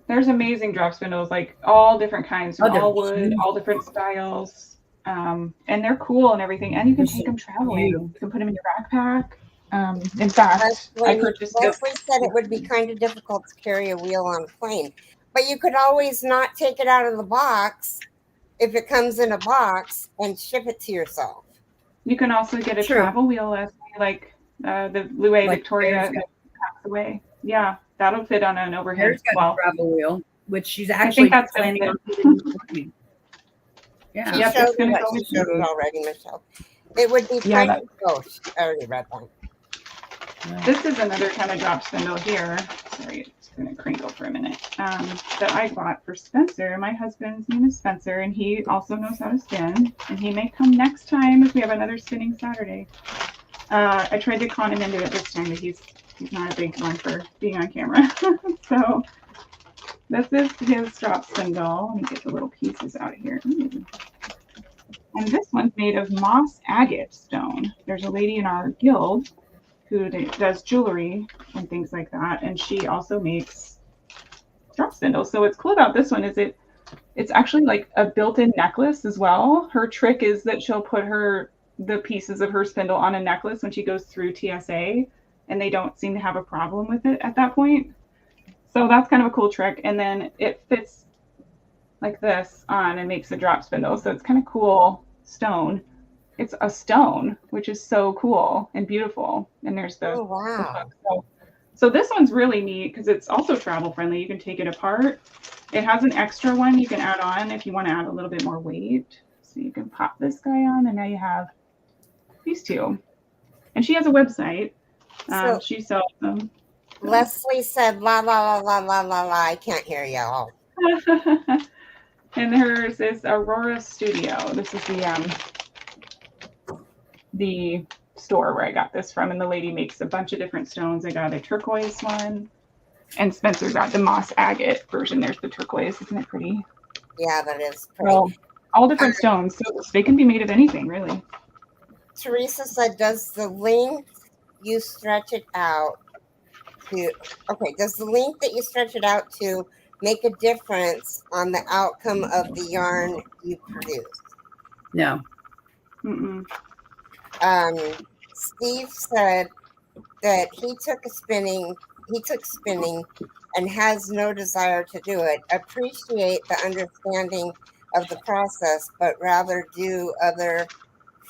Speaker 2: there's amazing drop spindles, like all different kinds, from
Speaker 3: they're
Speaker 2: all wood, all different styles. And they're cool and everything. And you can
Speaker 3: They're
Speaker 2: take
Speaker 3: so
Speaker 2: them traveling.
Speaker 3: cute.
Speaker 2: You can put them in your backpack. In fact, I purchased
Speaker 1: Leslie said it would be kind of difficult to carry a wheel on a plane, but you could always not take it out of the box if it comes in a box and ship it to yourself.
Speaker 2: You can also get a
Speaker 3: True.
Speaker 2: travel wheel, Leslie, like the Louis
Speaker 3: Like
Speaker 2: Victoria
Speaker 3: Keri's
Speaker 2: that packs away. Yeah, that'll fit on an overhead.
Speaker 3: Keri's got
Speaker 2: Well,
Speaker 3: a travel wheel, which she's
Speaker 2: I
Speaker 3: actually
Speaker 2: think that's
Speaker 3: planning
Speaker 2: it.
Speaker 3: on putting. Yeah.
Speaker 1: She
Speaker 2: Yep,
Speaker 1: showed
Speaker 2: it's gonna
Speaker 1: it,
Speaker 2: go
Speaker 1: she
Speaker 2: with
Speaker 1: showed it
Speaker 2: you.
Speaker 1: already, Michelle. It would be
Speaker 2: Yeah,
Speaker 1: pretty. Oh, I already read that.
Speaker 2: This is another kind of drop spindle here. Sorry, it's going to crinkle for a minute. That I bought for Spencer. My husband's name is Spencer, and he also knows how to spin. And he may come next time if we have another spinning Saturday. I tried to con him into it this time, but he's not a big one for being on camera. So this is his drop spindle. Let me get the little pieces out of here. Ooh. And this one's made of moss agate stone. There's a lady in our guild who does jewelry and things like that, and she also makes drop spindles. So what's cool about this one is it's actually like a built-in necklace as well. Her trick is that she'll put the pieces of her spindle on a necklace when she goes through TSA, and they don't seem to have a problem with it at that point. So that's kind of a cool trick. And then it fits like this on and makes a drop spindle. So it's kind of cool stone. It's a stone, which is so cool and beautiful. And there's the
Speaker 1: wow.
Speaker 2: So this one's really neat because it's also travel friendly. You can take it apart. It has an extra one you can add on if you want to add a little bit more weight. So you can pop this guy on, and now you have these two. And she has a website.
Speaker 1: So
Speaker 2: she sells them.
Speaker 1: Leslie said, la, la, la, la, la, la, la. I can't hear y'all.
Speaker 2: And hers is Aurora Studio. This is the store where I got this from, and the lady makes a bunch of different stones. I got a turquoise one, and Spencer got the moss agate version. There's the turquoise. Isn't it pretty?
Speaker 1: Yeah, that is pretty.
Speaker 2: Well, all different stones, so they can be made of anything, really.
Speaker 1: Teresa said, does the length you stretch it out to, does the length that you stretch it out to make a difference on the outcome of the yarn you produce?
Speaker 3: No.
Speaker 2: Mm-mm.
Speaker 1: Steve said that he took spinning and has no desire to do it. Appreciate the understanding of the process, but rather do other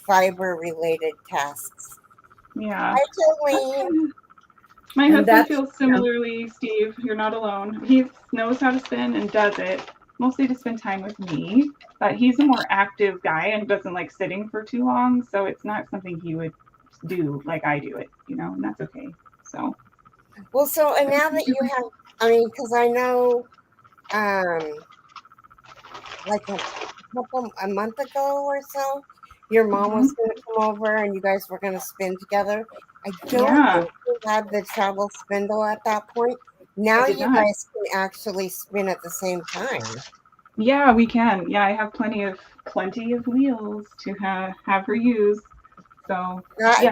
Speaker 1: fiber-related tasks.
Speaker 2: Yeah.
Speaker 1: Hi, Jolene.
Speaker 2: My husband feels similarly, Steve. You're not alone. He knows how to spin and does it, mostly to spend time with me. But he's a more active guy and doesn't like sitting for too long, so it's not something he would do like I do it, and that's okay. So.
Speaker 1: Well, so and now that you have, because I know, like a month ago or so, your mom was going to come over and you guys were going to spin together. I don't think you had the travel spindle at that point. Now you guys can actually spin at the same time.
Speaker 2: Yeah, we can. Yeah, I have plenty of wheels to have her use. So
Speaker 1: that's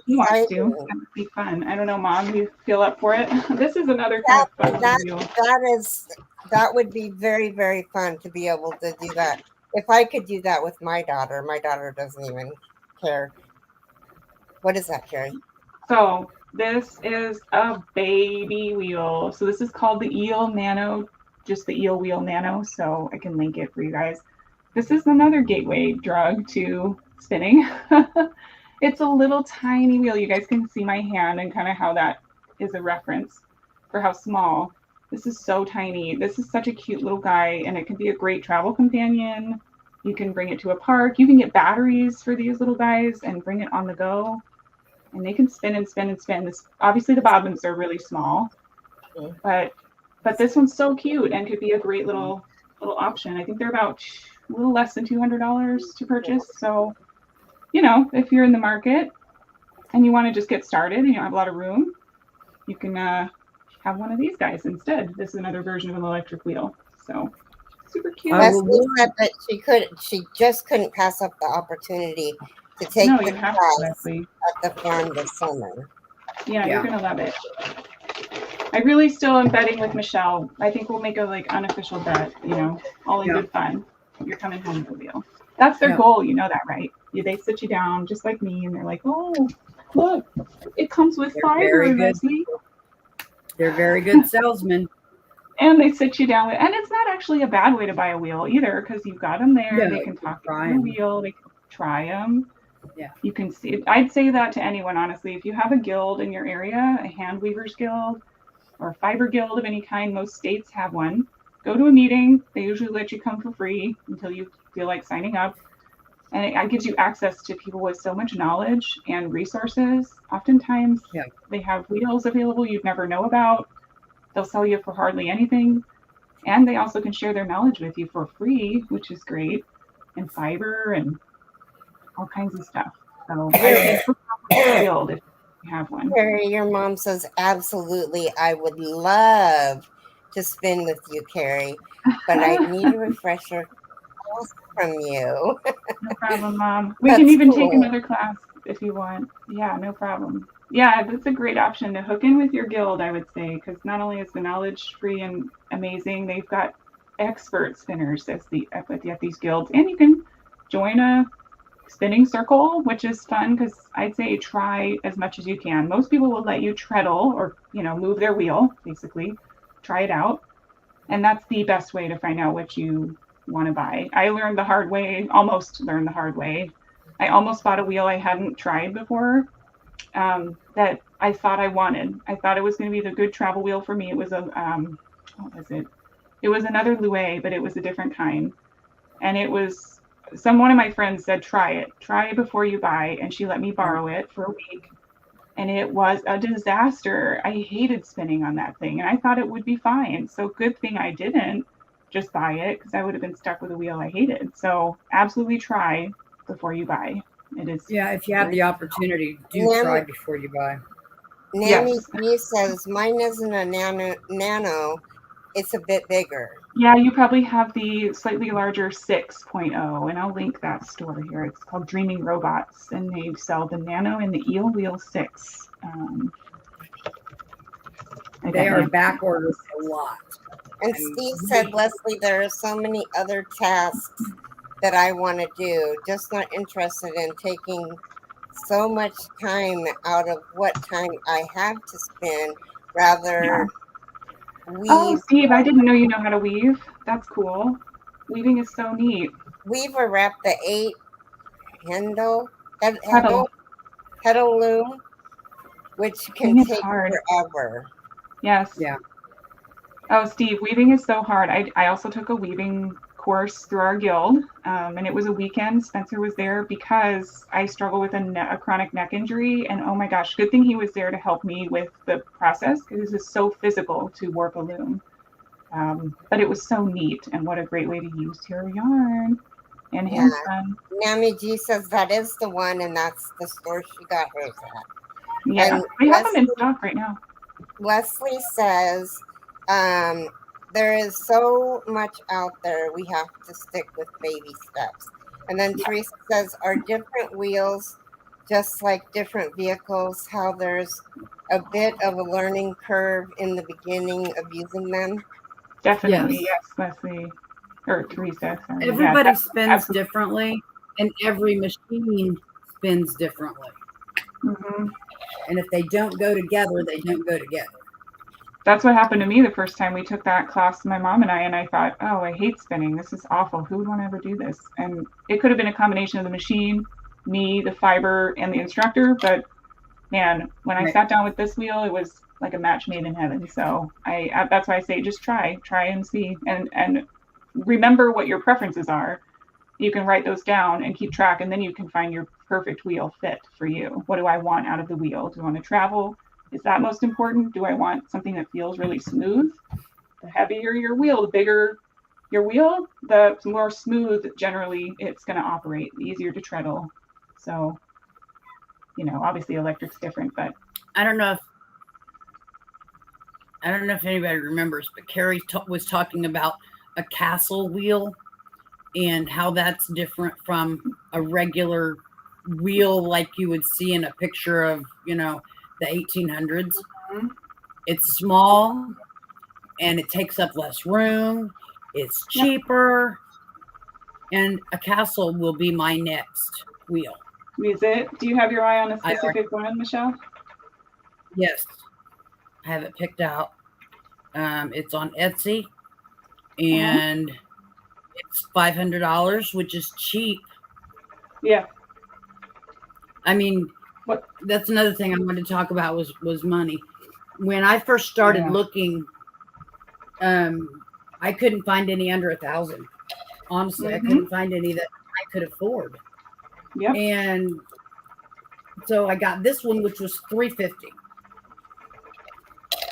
Speaker 2: she wants to. That would be fun. I don't know, Mom. Do you feel up for it? This is another kind of fun wheel.
Speaker 1: That would be very, very fun to be able to do that. If I could do that with my daughter doesn't even care. What is that, Keri?
Speaker 2: So This is a baby wheel. So this is called the Eel Nano, just the Eel Wheel Nano. So I can link it for you guys. This is another gateway drug to spinning. It's a little tiny wheel. You guys can see my hand and kind of how that is a reference for how small. This is so tiny. This is such a cute little guy, and it can be a great travel companion. You can bring it to a park. You can get batteries for these little guys and bring it on the go. And they can spin and spin and spin. This, obviously the bobbins are really small, but this one's so cute and could be a great little option. I think they're about a little less than $200 to purchase. So, you know, if you're in the market and you want to just get started and you don't have a lot of room, you can have one of these guys instead. This is another version of an electric wheel. So super cute.
Speaker 1: Leslie said that she just couldn't pass up the opportunity to take the class at the farm this summer.
Speaker 2: Yeah, you're gonna love it. I really still am betting with Michelle. I think we'll make a unofficial bet, you know, all in good fun. You're coming home with a wheel. That's their goal, you know that, right? They sit you down just like me and they're like, oh, look, it comes with fiber, Leslie.
Speaker 3: They're very good salesmen.
Speaker 2: And they sit you down with, and it's not actually a bad way to buy a wheel either, because you've got them there.
Speaker 3: Yeah,
Speaker 2: they can talk about the wheel. They can try them.
Speaker 3: Yeah.
Speaker 2: You can see it. I'd say that to anyone, honestly. If you have a guild in your area, a hand weavers guild or a fiber guild of any kind, most states have one. Go to a meeting. They usually let you come for free until you feel like signing up. And it gives you access to people with so much knowledge and resources. Oftentimes, they have wheels available you'd never know about. They'll sell you for hardly anything. And they also can share their knowledge with you for free, which is great. And fiber and all kinds of stuff. So I think guild if you have one.
Speaker 1: Keri, your mom says, absolutely, I would love to spin with you, Keri, but I need a refresher from you.
Speaker 2: No problem, Mom. We can even take another class if you want. Yeah, no problem. Yeah, that's a great option to hook in with your guild, I would say, because not only is the knowledge free and amazing, they've got expert spinners at these guilds, and you can join a spinning circle, which is fun because I'd say try as much as you can. Most people will let you treadle or, you know, move their wheel, basically, try it out, and that's the best way to find out what you want to buy. I almost learned the hard way. I almost bought a wheel I hadn't tried before that I thought I wanted. I thought it was going to be the good travel wheel for me. It was what was it? It was another Louis, but it was a different kind. And it was one of my friends said, try it before you buy. And she let me borrow it for a week. And it was a disaster. I hated spinning on that thing. And I thought it would be fine. So good thing I didn't just buy it, because I would have been stuck with a wheel I hated. So absolutely try before you buy. It is.
Speaker 3: Yeah, if you have the opportunity, try before you buy.
Speaker 1: Nanny says, mine isn't a nano, it's a bit bigger.
Speaker 2: Yeah, you probably have the slightly larger 6.0, and I'll link that store here. It's called Dreaming Robots, and they sell the Nano and the Eel Wheel 6.
Speaker 3: They are back ordered a lot.
Speaker 1: And Steve said, Leslie, there are so many other tasks that I want to do, just not interested in taking so much time out of what time I have to spend, rather weave.
Speaker 2: Oh, Steve, I didn't know you know how to weave. That's cool. Weaving is so neat.
Speaker 1: Weave or wrap the 8 petal loom, which can take forever.
Speaker 2: Yes.
Speaker 3: Yeah.
Speaker 2: Oh, Steve, weaving is so hard. I also took a weaving course through our guild, and it was a weekend. Spencer was there because I struggle with a chronic neck injury, and oh my gosh, good thing he was there to help me with the process, because this is so physical to warp a loom. But it was so neat, and what a great way to use your yarn and hand spun.
Speaker 1: Nami G says that is the one, and that's the store she got hers at.
Speaker 2: Yeah,
Speaker 1: and
Speaker 2: we have them in stock right now.
Speaker 1: Leslie says, there is so much out there, we have to stick with baby steps. And then Teresa says, are different wheels just like different vehicles, how there's a bit of a learning curve in the beginning of using them?
Speaker 2: Definitely, yes, Leslie. Or Teresa. Sorry.
Speaker 3: Everybody spins differently, and every machine spins differently.
Speaker 2: Mm-hmm.
Speaker 3: And if they don't go together, they don't go together.
Speaker 2: That's what happened to me the first time we took that class, my mom and I thought, oh, I hate spinning. This is awful. Who would want to ever do this? And it could have been a combination of the machine, me, the fiber, and the instructor. But man, when I sat down with this wheel, it was like a match made in heaven. So that's why I say just try and see, and remember what your preferences are. You can write those down and keep track, and then you can find your perfect wheel fit for you. What do I want out of the wheel? Do I want to travel? Is that most important? Do I want something that feels really smooth? The heavier your wheel, the bigger your wheel, the more smooth generally it's going to operate, the easier to treadle. So, obviously electric's different, but
Speaker 3: I don't know if anybody remembers, but Keri was talking about a castle wheel and how that's different from a regular wheel like you would see in a picture of, the 1800s.
Speaker 2: Mm-hmm.
Speaker 3: It's small and it takes up less room. It's cheaper. And a castle will be my next wheel.
Speaker 2: Is it? Do you have your eye on a specific one, Michelle?
Speaker 3: Yes. I have it picked out. It's on Etsy. And it's $500, which is cheap.
Speaker 2: Yeah.
Speaker 3: I mean, that's another thing I wanted to talk about was money. When I first started looking, I couldn't find any under $1,000. Honestly, I couldn't find any that I could afford.
Speaker 2: Yep.
Speaker 3: And so I got this one, which was $350,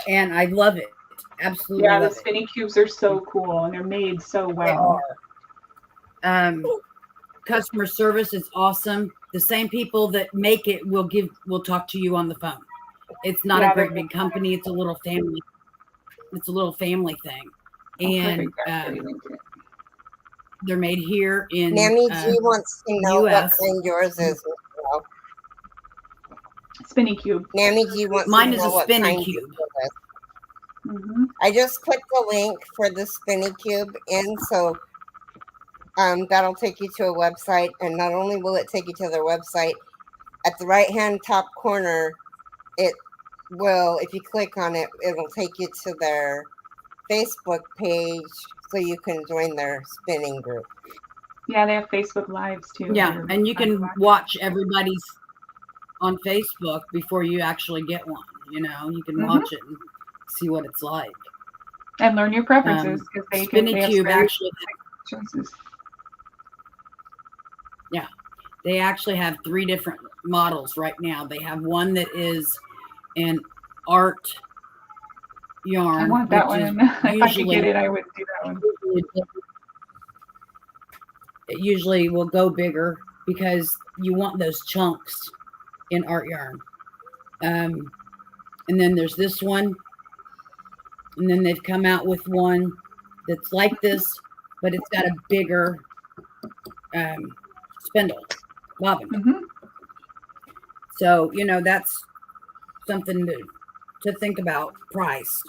Speaker 3: and I love it. Absolutely.
Speaker 2: Yeah, the spinning cubes are so cool, and they're made so well.
Speaker 3: Customer service is awesome. The same people that make it will talk to you on the phone. It's not a great big company. It's a little family. It's a little family thing, and they're made here in.
Speaker 1: Mammy G wants to know
Speaker 3: US.
Speaker 1: what kind yours is.
Speaker 2: Spinning cube.
Speaker 1: Mammy G wants
Speaker 3: Mine
Speaker 1: to
Speaker 3: is
Speaker 1: know
Speaker 3: a
Speaker 1: what
Speaker 3: spinning
Speaker 1: kind
Speaker 3: cube.
Speaker 1: I just put the link for the spinning cube in, so that'll take you to a website, and not only will it take you to their website, at the right hand top corner, it will, if you click on it, it'll take you to their Facebook page so you can join their spinning group.
Speaker 2: Yeah, they have Facebook Lives too.
Speaker 3: Yeah, and you can watch everybody's on Facebook before you actually get one. You can watch it and see what it's like.
Speaker 2: And learn your preferences, because they
Speaker 3: Cube actually
Speaker 2: choices.
Speaker 3: Yeah, they actually have 3 different models right now. They have one that is an art yarn.
Speaker 2: I want that one. If I could get it, I would do that one.
Speaker 3: It usually will go bigger because you want those chunks in art yarn. And then there's this one. And then they've come out with one that's like this, but it's got a bigger spindle, bobbin. So, that's something to think about. Price.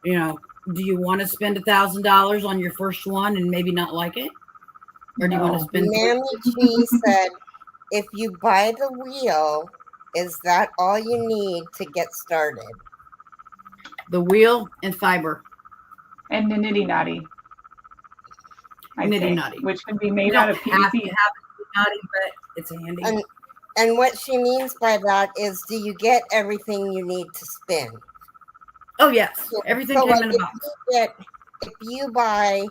Speaker 3: Do you want to spend $1,000 on your first one and maybe not like it? Or do you want to spend?
Speaker 1: Mammy G said, if you buy the wheel, is that all you need to get started?
Speaker 3: The wheel and fiber.
Speaker 2: And the nitty knotty.
Speaker 3: Nitty knotty.
Speaker 2: Which can be made out of PVC.
Speaker 3: Have to have a knotty, but it's handy.
Speaker 1: And what she means by that is, do you get everything you need to spin?
Speaker 3: Oh, yes. Everything came in a box.
Speaker 1: If you buy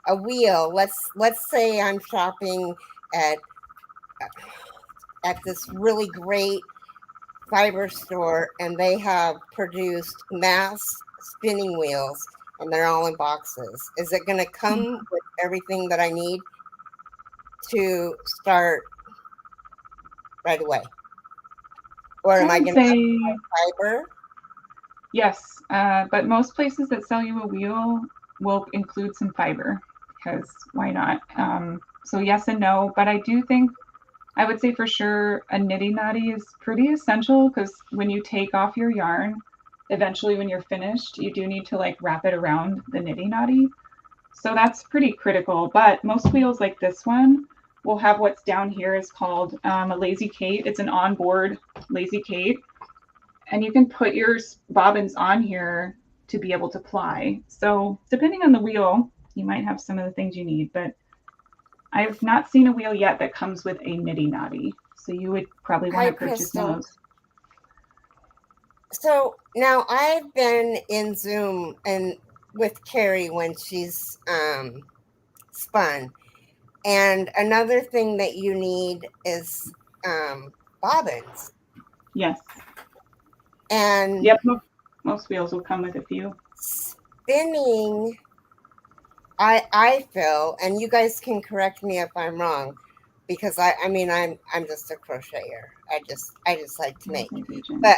Speaker 1: a wheel, let's say I'm shopping at this really great fiber store, and they have produced mass spinning wheels, and they're all in boxes. Is it going to come with everything that I need to start right away? Or am I going to buy fiber?
Speaker 2: Yes, but most places that sell you a wheel will include some fiber, because why not? So yes and no, but I would say for sure a nitty knotty is pretty essential, because when you take off your yarn, eventually when you're finished, you do need to wrap it around the nitty knotty. So that's pretty critical. But most wheels like this one will have what's down here is called a lazy Kate. It's an onboard lazy Kate. And you can put your bobbins on here to be able to ply. So depending on the wheel, you might have some of the things you need, but I've not seen a wheel yet that comes with a niddy noddy. So you would probably want to purchase one of those.
Speaker 1: So now I've been in Zoom and with Keri when she's spun. And another thing that you need is bobbins.
Speaker 2: Yes.
Speaker 1: And
Speaker 2: yep, most wheels will come with a few.
Speaker 1: Spinning, I feel, and you guys can correct me if I'm wrong, because I mean I'm just a crocheter. I just like to make. But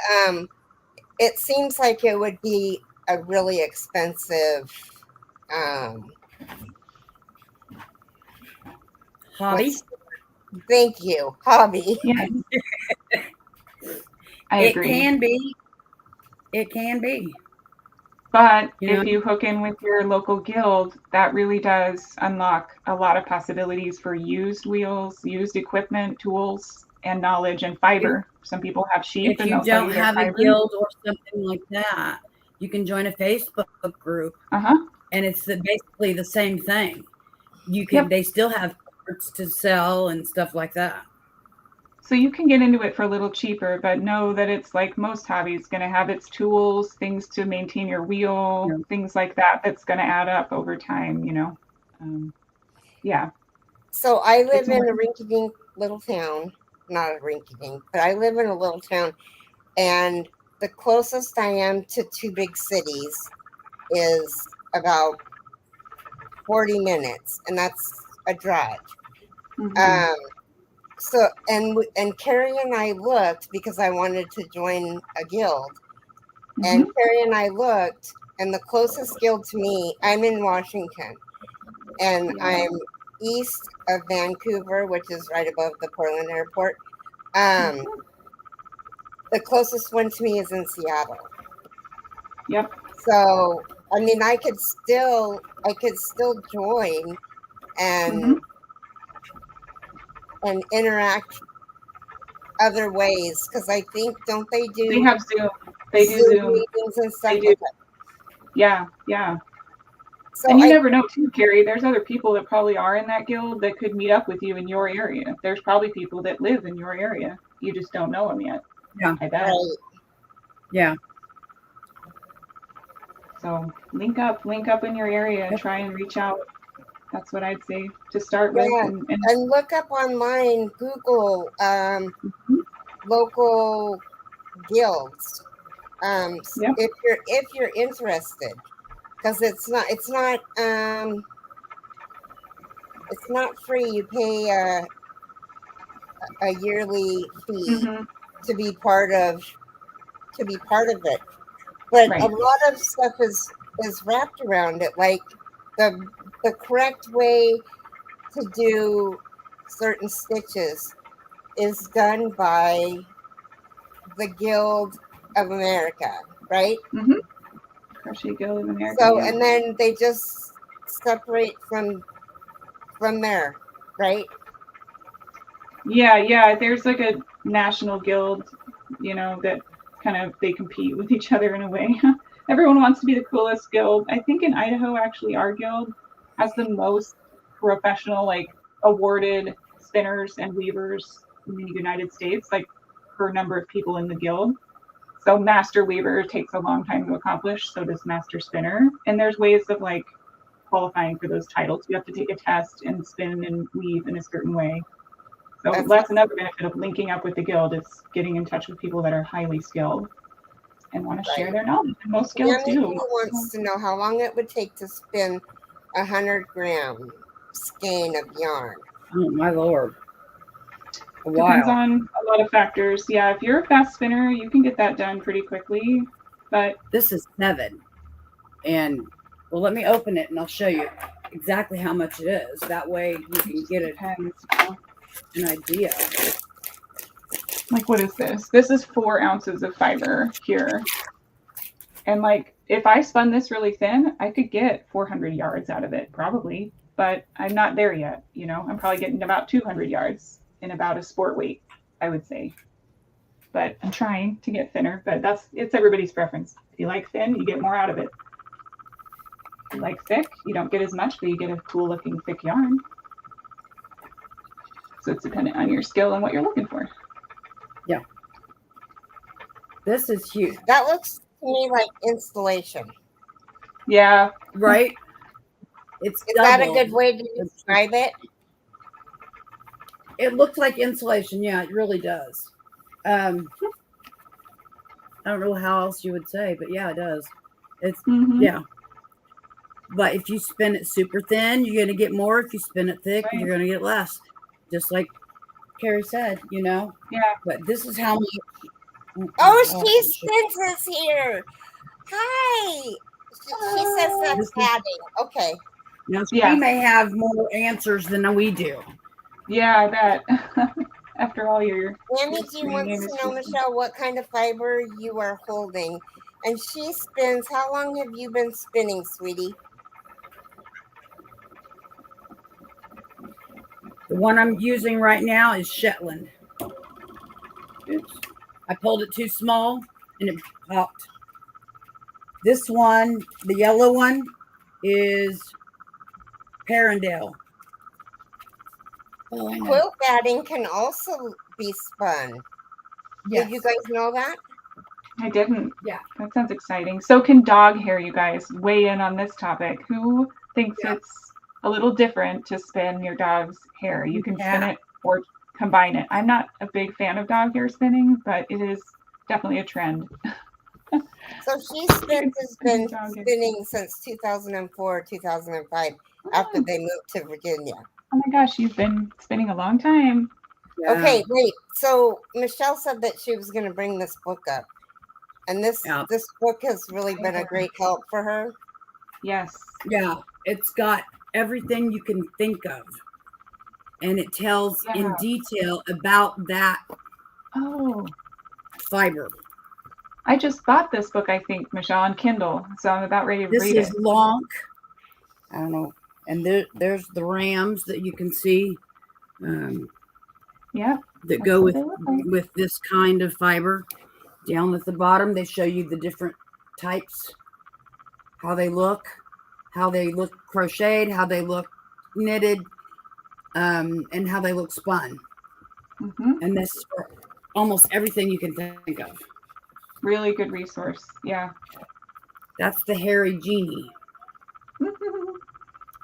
Speaker 1: it seems like it would be a really expensive
Speaker 3: hobby.
Speaker 1: Thank you, hobby.
Speaker 2: Yeah. I agree.
Speaker 3: It can be.
Speaker 2: But if you hook in with your local guild, that really does unlock a lot of possibilities for used wheels, used equipment, tools, and knowledge and fiber. Some people have sheep.
Speaker 3: If you don't have a guild or something like that, you can join a Facebook group. And it's basically the same thing. You can. They still have parts to sell and stuff like that.
Speaker 2: So you can get into it for a little cheaper, but know that it's like most hobbies, going to have its tools, things to maintain your wheel, things like that. That's going to add up over time, you know. Yeah.
Speaker 1: So I live in a rinky-dink little town, not a rinky-dink, but I live in a little town, and the closest I am to two big cities is about 40 minutes, and that's a drive. So, and Keri and I looked because I wanted to join a guild. And Keri and I looked, and the closest guild to me, I'm in Washington, and I'm east of Vancouver, which is right above the Portland airport. The closest one to me is in Seattle.
Speaker 2: Yep.
Speaker 1: So, I mean, I could still join and interact other ways, because I think, don't they do?
Speaker 2: They have Zoom. They do Zoom
Speaker 1: meetings and stuff.
Speaker 2: Yeah. So and you never know too, Keri. There's other people that probably are in that guild that could meet up with you in your area. There's probably people that live in your area. You just don't know them yet.
Speaker 3: Yeah.
Speaker 2: I bet.
Speaker 1: Right.
Speaker 3: Yeah.
Speaker 2: So link up in your area and try and reach out. That's what I'd say to start with.
Speaker 1: And look up online, Google local guilds. If you're interested, because it's not free. You pay a yearly fee to be part of it. But a lot of stuff is wrapped around it, like the correct way to do certain stitches is done by the Guild of America, right?
Speaker 2: Crochet Guild of America.
Speaker 1: So, and then they just separate from there, right?
Speaker 2: Yeah. There's like a national guild, you know, that kind of, they compete with each other in a way. Everyone wants to be the coolest guild. I think in Idaho, actually, our guild has the most professional, like, awarded spinners and weavers in the United States, like, per number of people in the guild. So master weaver takes a long time to accomplish, so does master spinner. And there's ways of, like, qualifying for those titles. You have to take a test and spin and weave in a certain way. So that's another benefit of linking up with the guild, is getting in touch with people that are highly skilled and want to share their knowledge. And most guilds do.
Speaker 1: Who wants to know how long it would take to spin 100-gram skein of yarn?
Speaker 3: Oh my Lord.
Speaker 2: Depends on a lot of factors. Yeah, if you're a fast spinner, you can get that done pretty quickly. But
Speaker 3: this is 7. And well, let me open it and I'll show you exactly how much it is. That way you can get an idea.
Speaker 2: Like, what is this? This is 4 ounces of fiber here. And like, if I spun this really thin, I could get 400 yards out of it, probably. But I'm not there yet. You know, I'm probably getting about 200 yards in about a sport weight, I would say. but I'm trying to get thinner. But it's everybody's preference. If you like thin, you get more out of it. If you like thick, you don't get as much, but you get a cool looking thick yarn. So it's dependent on your skill and what you're looking for.
Speaker 3: This is huge.
Speaker 1: That looks to me like installation.
Speaker 2: Yeah.
Speaker 3: Right? It's
Speaker 1: Is that a
Speaker 3: double.
Speaker 1: good way to describe it?
Speaker 3: It looks like insulation. Yeah, it really does. I don't know how else you would say, but yeah, it does. It's yeah. But if you spin it super thin, you're gonna get more. If you spin it thick,
Speaker 2: Right.
Speaker 3: you're gonna get less. Just like Keri said, you know.
Speaker 2: Yeah.
Speaker 3: But this is how much.
Speaker 1: Oh, she spins us here. Hi. She says that's padding. Okay.
Speaker 3: Now she
Speaker 2: Yeah.
Speaker 3: may have more answers than we do.
Speaker 2: Yeah, I bet. After all your
Speaker 1: Annie G wants to know, Michelle, what kind of fiber you are holding. And she spins. How long have you been spinning, sweetie?
Speaker 3: The one I'm using right now is Shetland. Oops. I pulled it too small and it popped. This one, the yellow one, is Parendale. Oh, I know.
Speaker 1: Quilt batting can also be spun.
Speaker 3: Yes.
Speaker 1: Did you guys know that?
Speaker 2: I didn't.
Speaker 3: Yeah.
Speaker 2: That sounds exciting. So can dog hair, you guys. Weigh in on this topic. Who thinks it's a little different to spin your dog's hair? You can spin it or combine it. I'm not a big fan of dog hair spinning, but it is definitely a trend.
Speaker 1: So she spins has been spinning since 2004, 2005, after they moved to Virginia.
Speaker 2: Oh my gosh, you've been spinning a long time.
Speaker 3: Yeah.
Speaker 1: Okay, wait. So Michelle said that she was going to bring this book up. And this book has really been a great help for her.
Speaker 2: Yes.
Speaker 3: Yeah. It's got everything you can think of. And it tells in detail about that fiber.
Speaker 2: I just bought this book, I think, Michelle, on Kindle. So I'm about ready to read it.
Speaker 3: This is long. I don't know. And there's the rams that you can see. That go with this kind of fiber. Down at the bottom, they show you the different types, how they look crocheted, how they look knitted, and how they look spun. And this is for almost everything you can think of.
Speaker 2: Really good resource. Yeah.
Speaker 3: That's the Hairy Genie.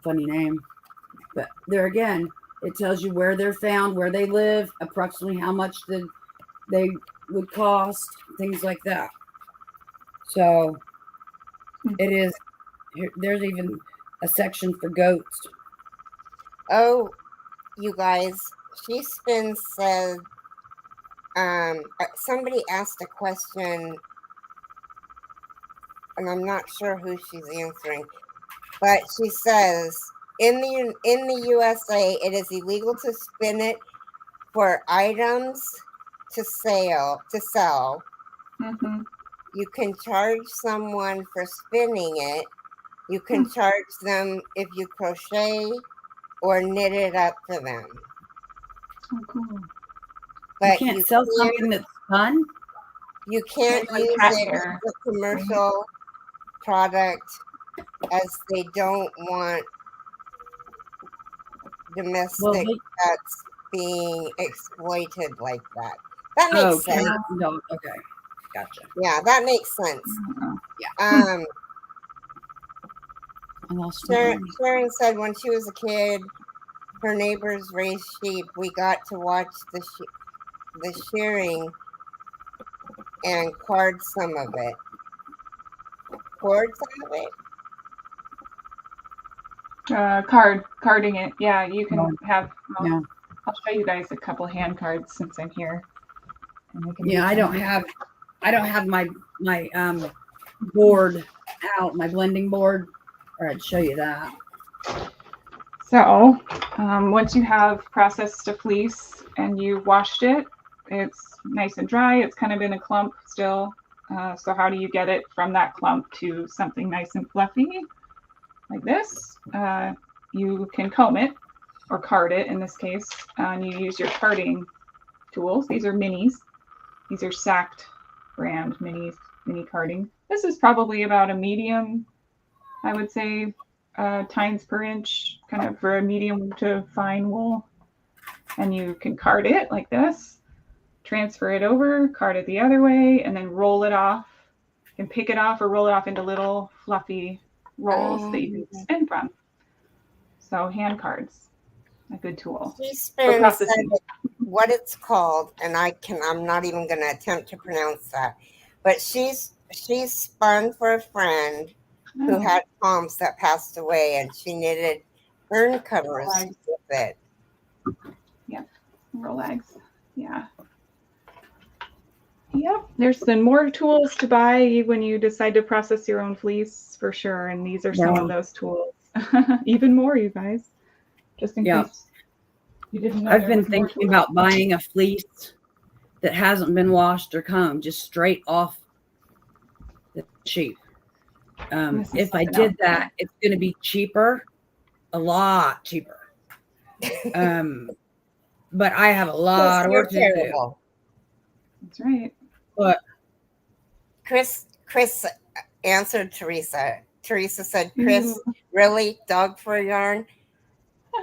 Speaker 3: Funny name. But there again, it tells you where they're found, where they live, approximately how much they would cost, things like that. So it is, there's even a section for goats.
Speaker 1: Oh, you guys, She Spins said, somebody asked a question, and I'm not sure who she's answering, but she says, in the USA, it is illegal to spin it for items to sell.
Speaker 2: Mm-hmm.
Speaker 1: You can charge someone for spinning it. You can charge them if you crochet or knit it up for them.
Speaker 2: Oh, cool.
Speaker 1: But
Speaker 3: you can't sell something that's spun?
Speaker 1: You can't use it as a commercial product, as they don't want domestic pets being exploited like that. That makes sense.
Speaker 3: No, okay. Gotcha.
Speaker 1: Yeah, that makes sense.
Speaker 3: Yeah.
Speaker 1: Sharon said when she was a kid, her neighbors raised sheep. We got to watch the shearing and cord some of it. Cord some of it?
Speaker 2: Carding it. Yeah, you can have. I'll show you guys a couple hand cards since I'm here.
Speaker 3: Yeah, I don't have my board out, my blending board, or I'd show you that.
Speaker 2: So once you have processed a fleece and you washed it, it's nice and dry. It's kind of in a clump still. So how do you get it from that clump to something nice and fluffy like this? You can comb it or card it in this case, and you use your carding tools. These are minis. These are Sacked brand mini carding. This is probably about a medium, I would say, tines per inch, kind of for a medium to fine wool. And you can card it like this, transfer it over, card it the other way, and then roll it off. You can pick it off or roll it off into little fluffy rolls that you can spin from. So hand cards, a good tool.
Speaker 1: She
Speaker 2: For
Speaker 1: spins
Speaker 2: processing.
Speaker 1: what it's called, and I'm not even going to attempt to pronounce that. But she's spun for a friend who
Speaker 2: Oh,
Speaker 1: had palms that passed away, and she knitted urn covers
Speaker 2: Rolex.
Speaker 1: with it.
Speaker 2: Rolex. Yeah. Yep. There's some more tools to buy when you decide to process your own fleece, for sure. And these are some of those tools. Even more, you guys. Just in case you didn't know.
Speaker 3: I've been thinking about buying a fleece that hasn't been washed or combed, just straight off the sheep. If I did that, it's going to be cheaper, a lot cheaper. But I have a lot of work to do.
Speaker 2: That's right.
Speaker 3: But
Speaker 1: Chris answered Teresa. Teresa said, "Chris, really, dog fur yarn?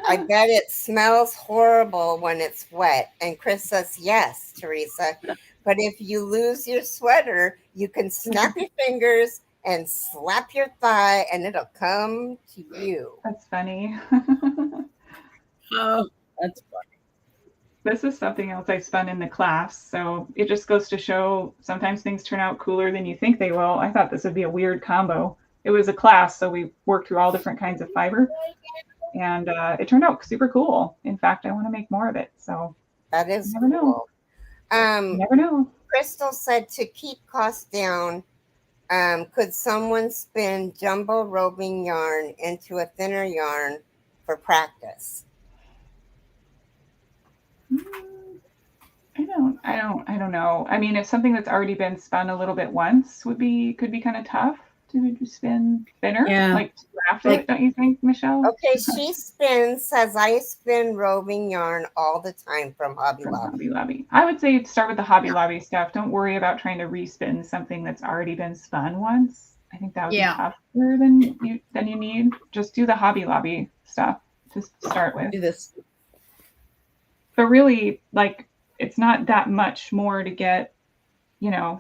Speaker 1: I bet it smells horrible when it's wet." And Chris says, "Yes, Teresa. But if you lose your sweater, you can snap your fingers and slap your thigh and it'll come to you."
Speaker 2: That's funny.
Speaker 3: oh, that's funny.
Speaker 2: This is something else I spun in the class. So it just goes to show sometimes things turn out cooler than you think they will. I thought this would be a weird combo. It was a class, so we worked through all different kinds of fiber. And it turned out super cool. In fact, I want to make more of it. So
Speaker 1: that is
Speaker 2: never
Speaker 1: cool.
Speaker 2: Never know.
Speaker 1: Crystal said to keep costs down, could someone spin jumbo roving yarn into a thinner yarn for practice?
Speaker 2: I don't know. I mean, if something that's already been spun a little bit once could be kind of tough to spin thinner, like to draft it, don't you think, Michelle?
Speaker 1: Okay, she says I spin roving yarn all the time from Hobby Lobby.
Speaker 2: I would say start with the Hobby Lobby stuff. Don't worry about trying to respin something that's already been spun once. I think that would be tougher than you need. Just do the Hobby Lobby stuff to start with.
Speaker 3: Do this.
Speaker 2: But really, like, it's not that much more to get,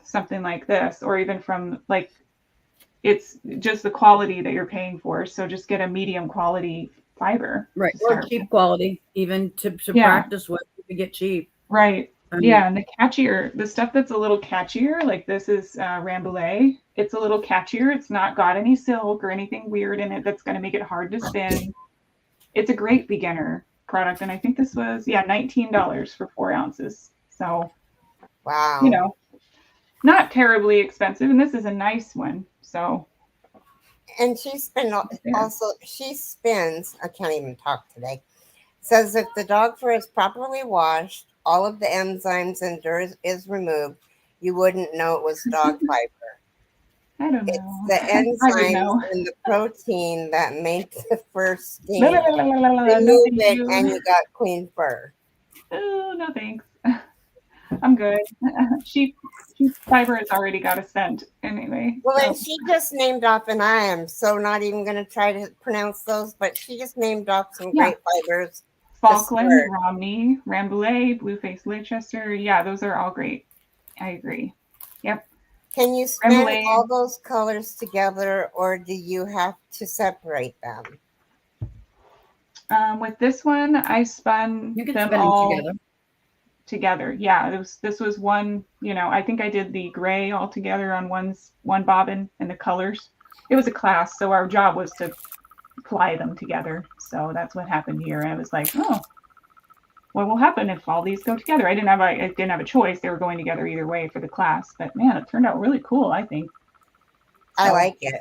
Speaker 2: something like this, or even from, like, it's just the quality that you're paying for. So just get a medium quality fiber.
Speaker 3: Right. Or cheap quality, even to practice with, to get cheap.
Speaker 2: Right. And the catchier, the stuff that's a little catchier, like this is Rambouillet. It's a little catchier. It's not got any silk or anything weird in it that's going to make it hard to spin. It's a great beginner product. And I think this was, $19 for 4 ounces. So,
Speaker 1: wow.
Speaker 2: Not terribly expensive. And this is a nice one. So.
Speaker 1: And she spins, I can't even talk today, says if the dog fur is properly washed, all of the enzymes and dirt is removed, you wouldn't know it was dog fiber.
Speaker 2: I don't know.
Speaker 1: It's the enzymes and the protein that make the fur stink. Remove it and you got clean fur.
Speaker 2: Oh, no thanks. I'm good. Sheep fiber has already got a scent anyway.
Speaker 1: Well, and she just named off, and I am so not even going to try to pronounce those, but she just named off some great fibers.
Speaker 2: Falkland, Romney, Rambouillet, Blueface Leicester. Yeah, those are all great. I agree. Yep.
Speaker 1: Can you spin all those colors together, or do you have to separate them?
Speaker 2: With this one, I spun them all together. Yeah, this was one, I think I did the gray all together on one bobbin and the colors. It was a class, so our job was to ply them together. So that's what happened here. I was like, oh, what will happen if all these go together? I didn't have a choice. They were going together either way for the class. But man, it turned out really cool, I think.
Speaker 1: I like it.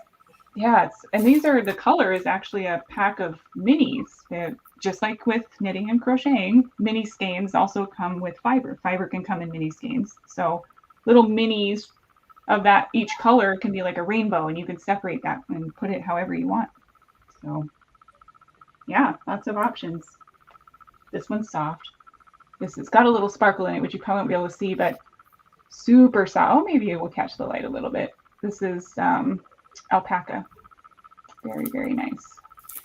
Speaker 2: Yeah, and the color is actually a pack of minis. Just like with knitting and crocheting, mini skeins also come with fiber. Fiber can come in mini skeins. So little minis of that, each color can be like a rainbow, and you can separate that and put it however you want. So yeah, lots of options. This one's soft. It's got a little sparkle in it, which you probably won't be able to see, but super soft. Oh, maybe it will catch the light a little bit. This is alpaca. Very, very nice.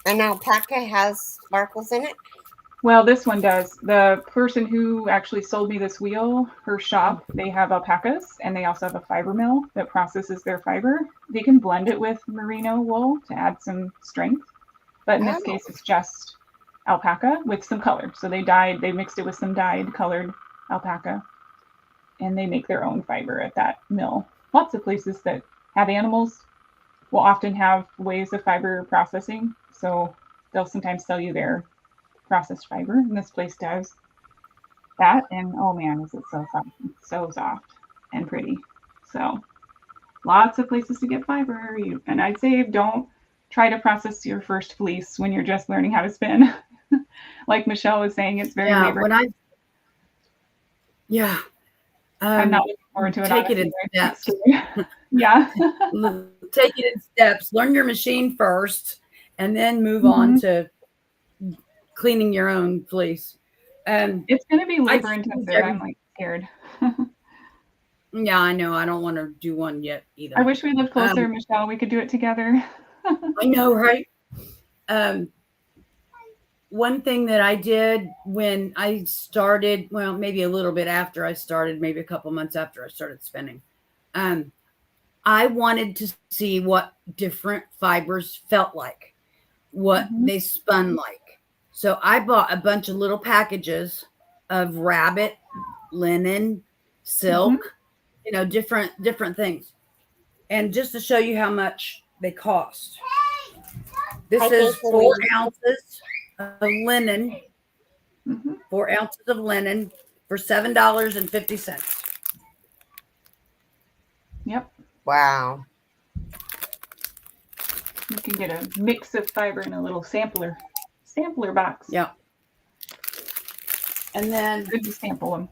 Speaker 1: And alpaca has sparkles in it?
Speaker 2: Well, this one does. The person who actually sold me this wheel, her shop, they have alpacas, and they also have a fiber mill that processes their fiber. They can blend it with merino wool to add some strength, but in this case, it's just alpaca with some color. So they mixed it with some dyed colored alpaca, and they make their own fiber at that mill. Lots of places that have animals will often have ways of fiber processing, so they'll sometimes sell you their processed fiber, and this place does that. And oh man, is it so soft, so soft and pretty. So lots of places to get fiber. And I'd say don't try to process your first fleece when you're just learning how to spin. Like Michelle was saying, it's very labor.
Speaker 3: I'm
Speaker 2: not looking forward to it.
Speaker 3: Take it in steps.
Speaker 2: Yeah.
Speaker 3: Take it in steps. Learn your machine first, and then move on to cleaning your own fleece.
Speaker 2: It's going to be labor intensive. I'm like scared.
Speaker 3: Yeah, I know. I don't want to do one yet either.
Speaker 2: I wish we lived closer, Michelle. We could do it together.
Speaker 3: I know, right? One thing that I did when I started, well, maybe a little bit after I started, maybe a couple months after I started spinning, I wanted to see what different fibers felt like, what they spun like. So I bought a bunch of little packages of rabbit, linen, silk, different things. And just to show you how much they cost. This is 4 ounces of linen, 4 ounces of linen for $7.50.
Speaker 2: Yep.
Speaker 1: Wow.
Speaker 2: You can get a mix of fiber in a little sampler box.
Speaker 3: Yeah. And then
Speaker 2: good to sample them.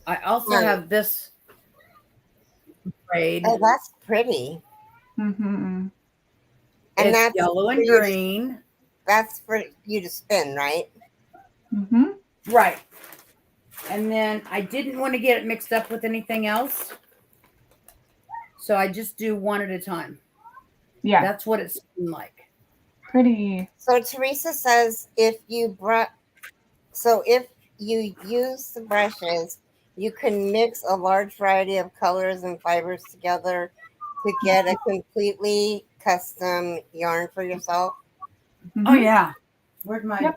Speaker 3: I also have this braid.
Speaker 1: Oh, that's pretty.
Speaker 2: Mm-hmm.
Speaker 1: And
Speaker 3: it's
Speaker 1: that's
Speaker 3: yellow and green.
Speaker 1: That's for you to spin, right?
Speaker 2: Mm-hmm.
Speaker 3: Right. And then I didn't want to get it mixed up with anything else. So I just do one at a time.
Speaker 2: Yeah.
Speaker 3: That's what it's like.
Speaker 2: Pretty.
Speaker 1: So Teresa says if you use the brushes, you can mix a large variety of colors and fibers together to get a completely custom yarn for yourself.
Speaker 3: Oh yeah. Where'd my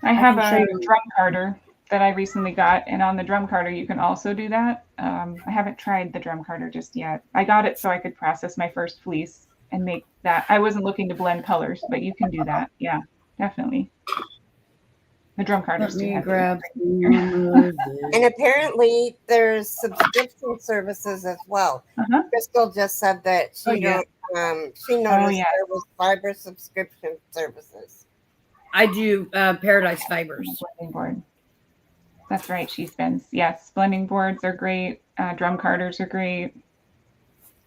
Speaker 2: I have a drum carder that I recently got, and on the drum carder you can also do that. I haven't tried the drum carder just yet. I got it so I could process my first fleece and make that. I wasn't looking to blend colors, but you can do that. Yeah, definitely. The drum carder's too heavy.
Speaker 3: Grab
Speaker 1: and apparently there's subscription services as well. Crystal just said that she noticed there was fiber subscription services.
Speaker 3: I do Paradise Fibers.
Speaker 2: Blending board. That's right. She spins. Yes, blending boards are great. Drum carders are great.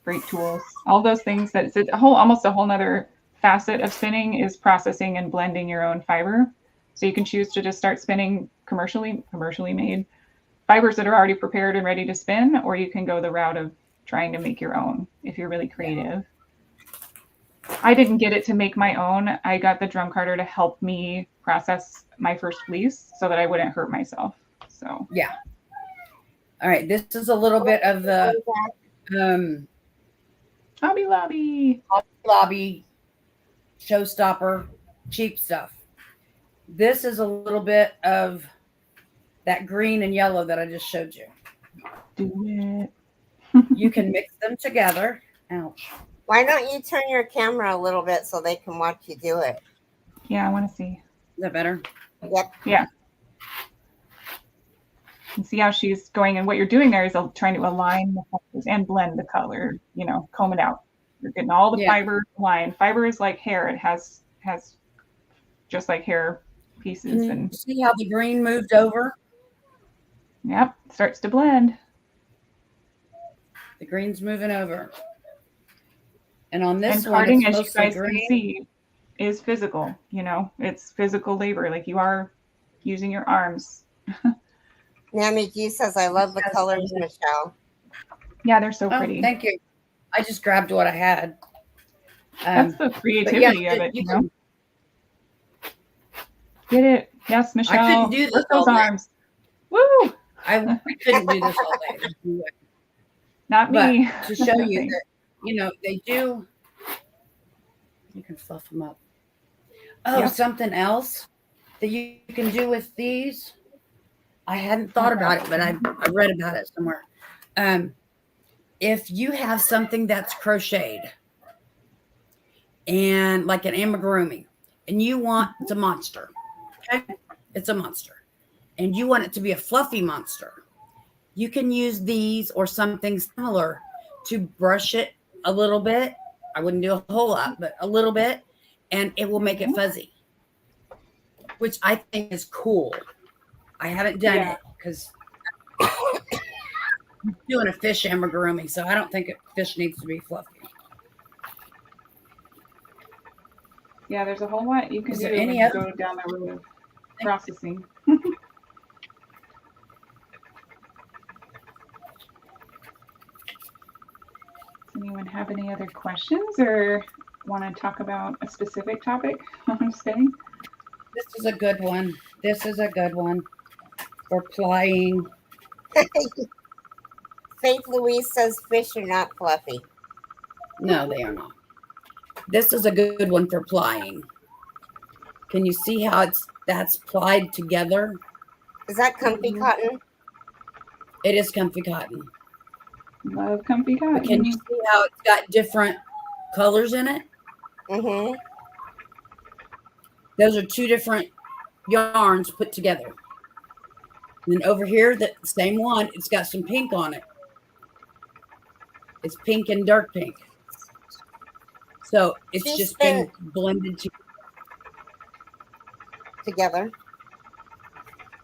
Speaker 2: Great tools. All those things. That's almost a whole nother facet of spinning is processing and blending your own fiber. So you can choose to just start spinning commercially made fibers that are already prepared and ready to spin, or you can go the route of trying to make your own if you're really creative. I didn't get it to make my own. I got the drum carder to help me process my first fleece so that I wouldn't hurt myself. So
Speaker 3: yeah. All right. This is a little bit of the
Speaker 2: Hobby
Speaker 3: Lobby showstopper cheap stuff. This is a little bit of that green and yellow that I just showed you.
Speaker 2: Do it.
Speaker 3: You can mix them together. Ouch.
Speaker 1: Why don't you turn your camera a little bit so they can watch you do it?
Speaker 2: Yeah, I want to see.
Speaker 3: Is that better?
Speaker 1: Yep.
Speaker 2: Yeah. And see how she's going, and what you're doing there is trying to align the colors and blend the color, comb it out. You're getting all the fiber aligned. Fiber is like hair. It has just like hair pieces.
Speaker 3: And see how the green moved over?
Speaker 2: Yep. Starts to blend.
Speaker 3: The green's moving over. And on this
Speaker 2: And
Speaker 3: one,
Speaker 2: carding,
Speaker 3: it's
Speaker 2: as you
Speaker 3: mostly
Speaker 2: guys can
Speaker 3: green.
Speaker 2: see, is physical. You know, it's physical labor. Like you are using your arms.
Speaker 1: Nammy G says, I love the
Speaker 3: Yes.
Speaker 1: colors, Michelle.
Speaker 2: Yeah, they're so
Speaker 3: Oh,
Speaker 2: pretty.
Speaker 3: thank you. I just grabbed what I had.
Speaker 2: That's the
Speaker 3: But
Speaker 2: creativity of it, you know? Get it. Yes, Michelle.
Speaker 3: I couldn't do this
Speaker 2: Work
Speaker 3: all
Speaker 2: those
Speaker 3: day.
Speaker 2: arms. Woo!
Speaker 3: I couldn't do this all day. There's no way.
Speaker 2: Not
Speaker 3: But
Speaker 2: me.
Speaker 3: to show you that, you know, they do. You can fluff them up. Oh,
Speaker 2: Yep.
Speaker 3: something else that you can do with these. I hadn't thought about it, but I read about it somewhere. If you have something that's crocheted and like an amigurumi, and you want it's a monster, okay? It's a monster, and you want it to be a fluffy monster, you can use these or something similar to brush it a little bit. I wouldn't do a whole lot, but a little bit, and it will make it fuzzy, which I think is cool. I haven't done it because I'm doing a fish amigurumi, so I don't think fish needs to be fluffy.
Speaker 2: Yeah, there's a whole lot you can
Speaker 3: Is
Speaker 2: do
Speaker 3: there
Speaker 2: when
Speaker 3: any
Speaker 2: you
Speaker 3: other-
Speaker 2: go down the road of processing. Does anyone have any other questions or want to talk about a specific topic on spinning?
Speaker 3: This is a good one. This is a good one for plying.
Speaker 1: Faith Louise says fish are not fluffy.
Speaker 3: No, they are not. This is a good one for plying. Can you see how that's plied together?
Speaker 1: Is that comfy cotton?
Speaker 3: It is comfy cotton.
Speaker 2: Love comfy cotton.
Speaker 3: But can you see how it's got different colors in it?
Speaker 1: Mm-hmm.
Speaker 3: Those are two different yarns put together. And then over here, the same one, it's got some pink on it. It's pink and dark pink. So it's just been blended
Speaker 1: together.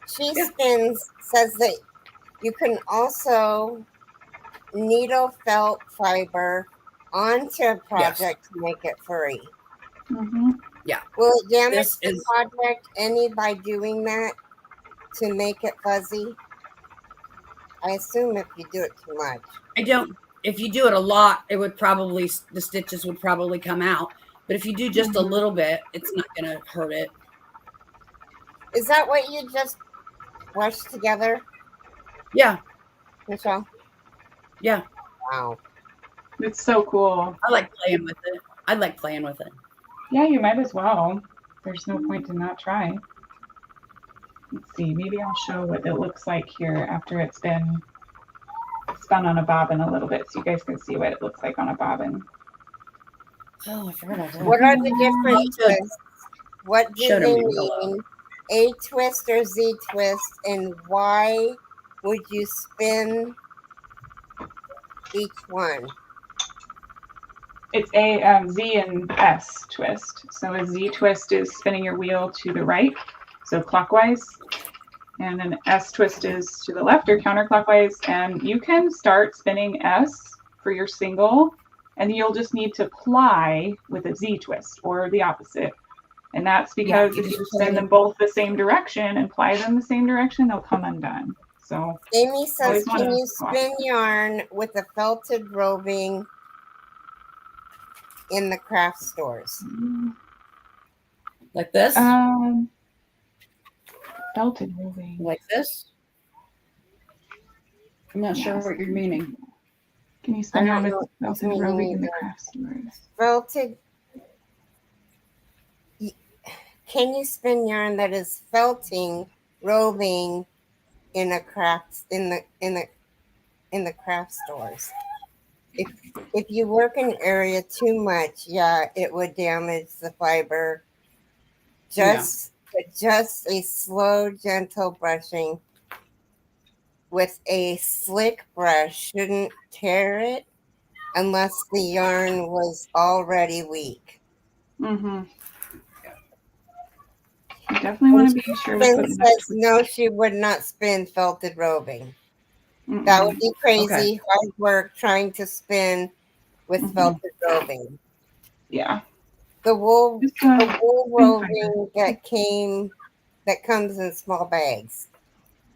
Speaker 1: She Spins says that you can also needle felt fiber onto a project to make it furry.
Speaker 2: Mm-hmm.
Speaker 3: Yeah.
Speaker 1: Will it damage the project any by doing that to make it fuzzy? I assume if you do it too much.
Speaker 3: I don't. If you do it a lot, it would probably, the stitches would probably come out. But if you do just a little bit, it's not going to hurt it.
Speaker 1: Is that what you just brushed together?
Speaker 3: Yeah.
Speaker 1: Michelle?
Speaker 3: Yeah.
Speaker 1: Wow.
Speaker 2: It's so cool.
Speaker 3: I like playing with it. I like playing with it.
Speaker 2: Yeah, you might as well. There's no point to not try. Let's see, maybe I'll show what it looks like here after it's been spun on a bobbin a little bit so you guys can see what it looks like on a bobbin.
Speaker 3: Oh, I forgot about that.
Speaker 1: What are the different twists? What do they mean? A twist or Z twist, and why would you spin each one?
Speaker 2: It's a Z and S twist. So a Z twist is spinning your wheel to the right, so clockwise, and an S twist is to the left or counterclockwise. And you can start spinning S for your single, and you'll just need to ply with a Z twist or the opposite. And that's because if you spin them both the same direction and ply them the same direction, they'll come undone. So
Speaker 1: Amy says, can you spin yarn with a felted roving in the craft stores?
Speaker 3: Like this?
Speaker 2: Felted roving.
Speaker 3: Like this? I'm not sure what you're meaning.
Speaker 2: Can you spin yarn with felted roving in the craft stores?
Speaker 1: Felted. Can you spin yarn that is felting, roving in a craft in the craft stores? If you work an area too much, yeah, it would damage the fiber. Just a slow, gentle brushing with a slick brush shouldn't tear it unless the yarn was already weak.
Speaker 2: Mm-hmm. You definitely want to be sure to put
Speaker 1: says no, she would not spin felted roving. That would be crazy. Hard work trying to spin with felted roving.
Speaker 2: Yeah.
Speaker 1: The wool,
Speaker 2: Just,
Speaker 1: the wool
Speaker 2: spin
Speaker 1: roving that comes in small bags.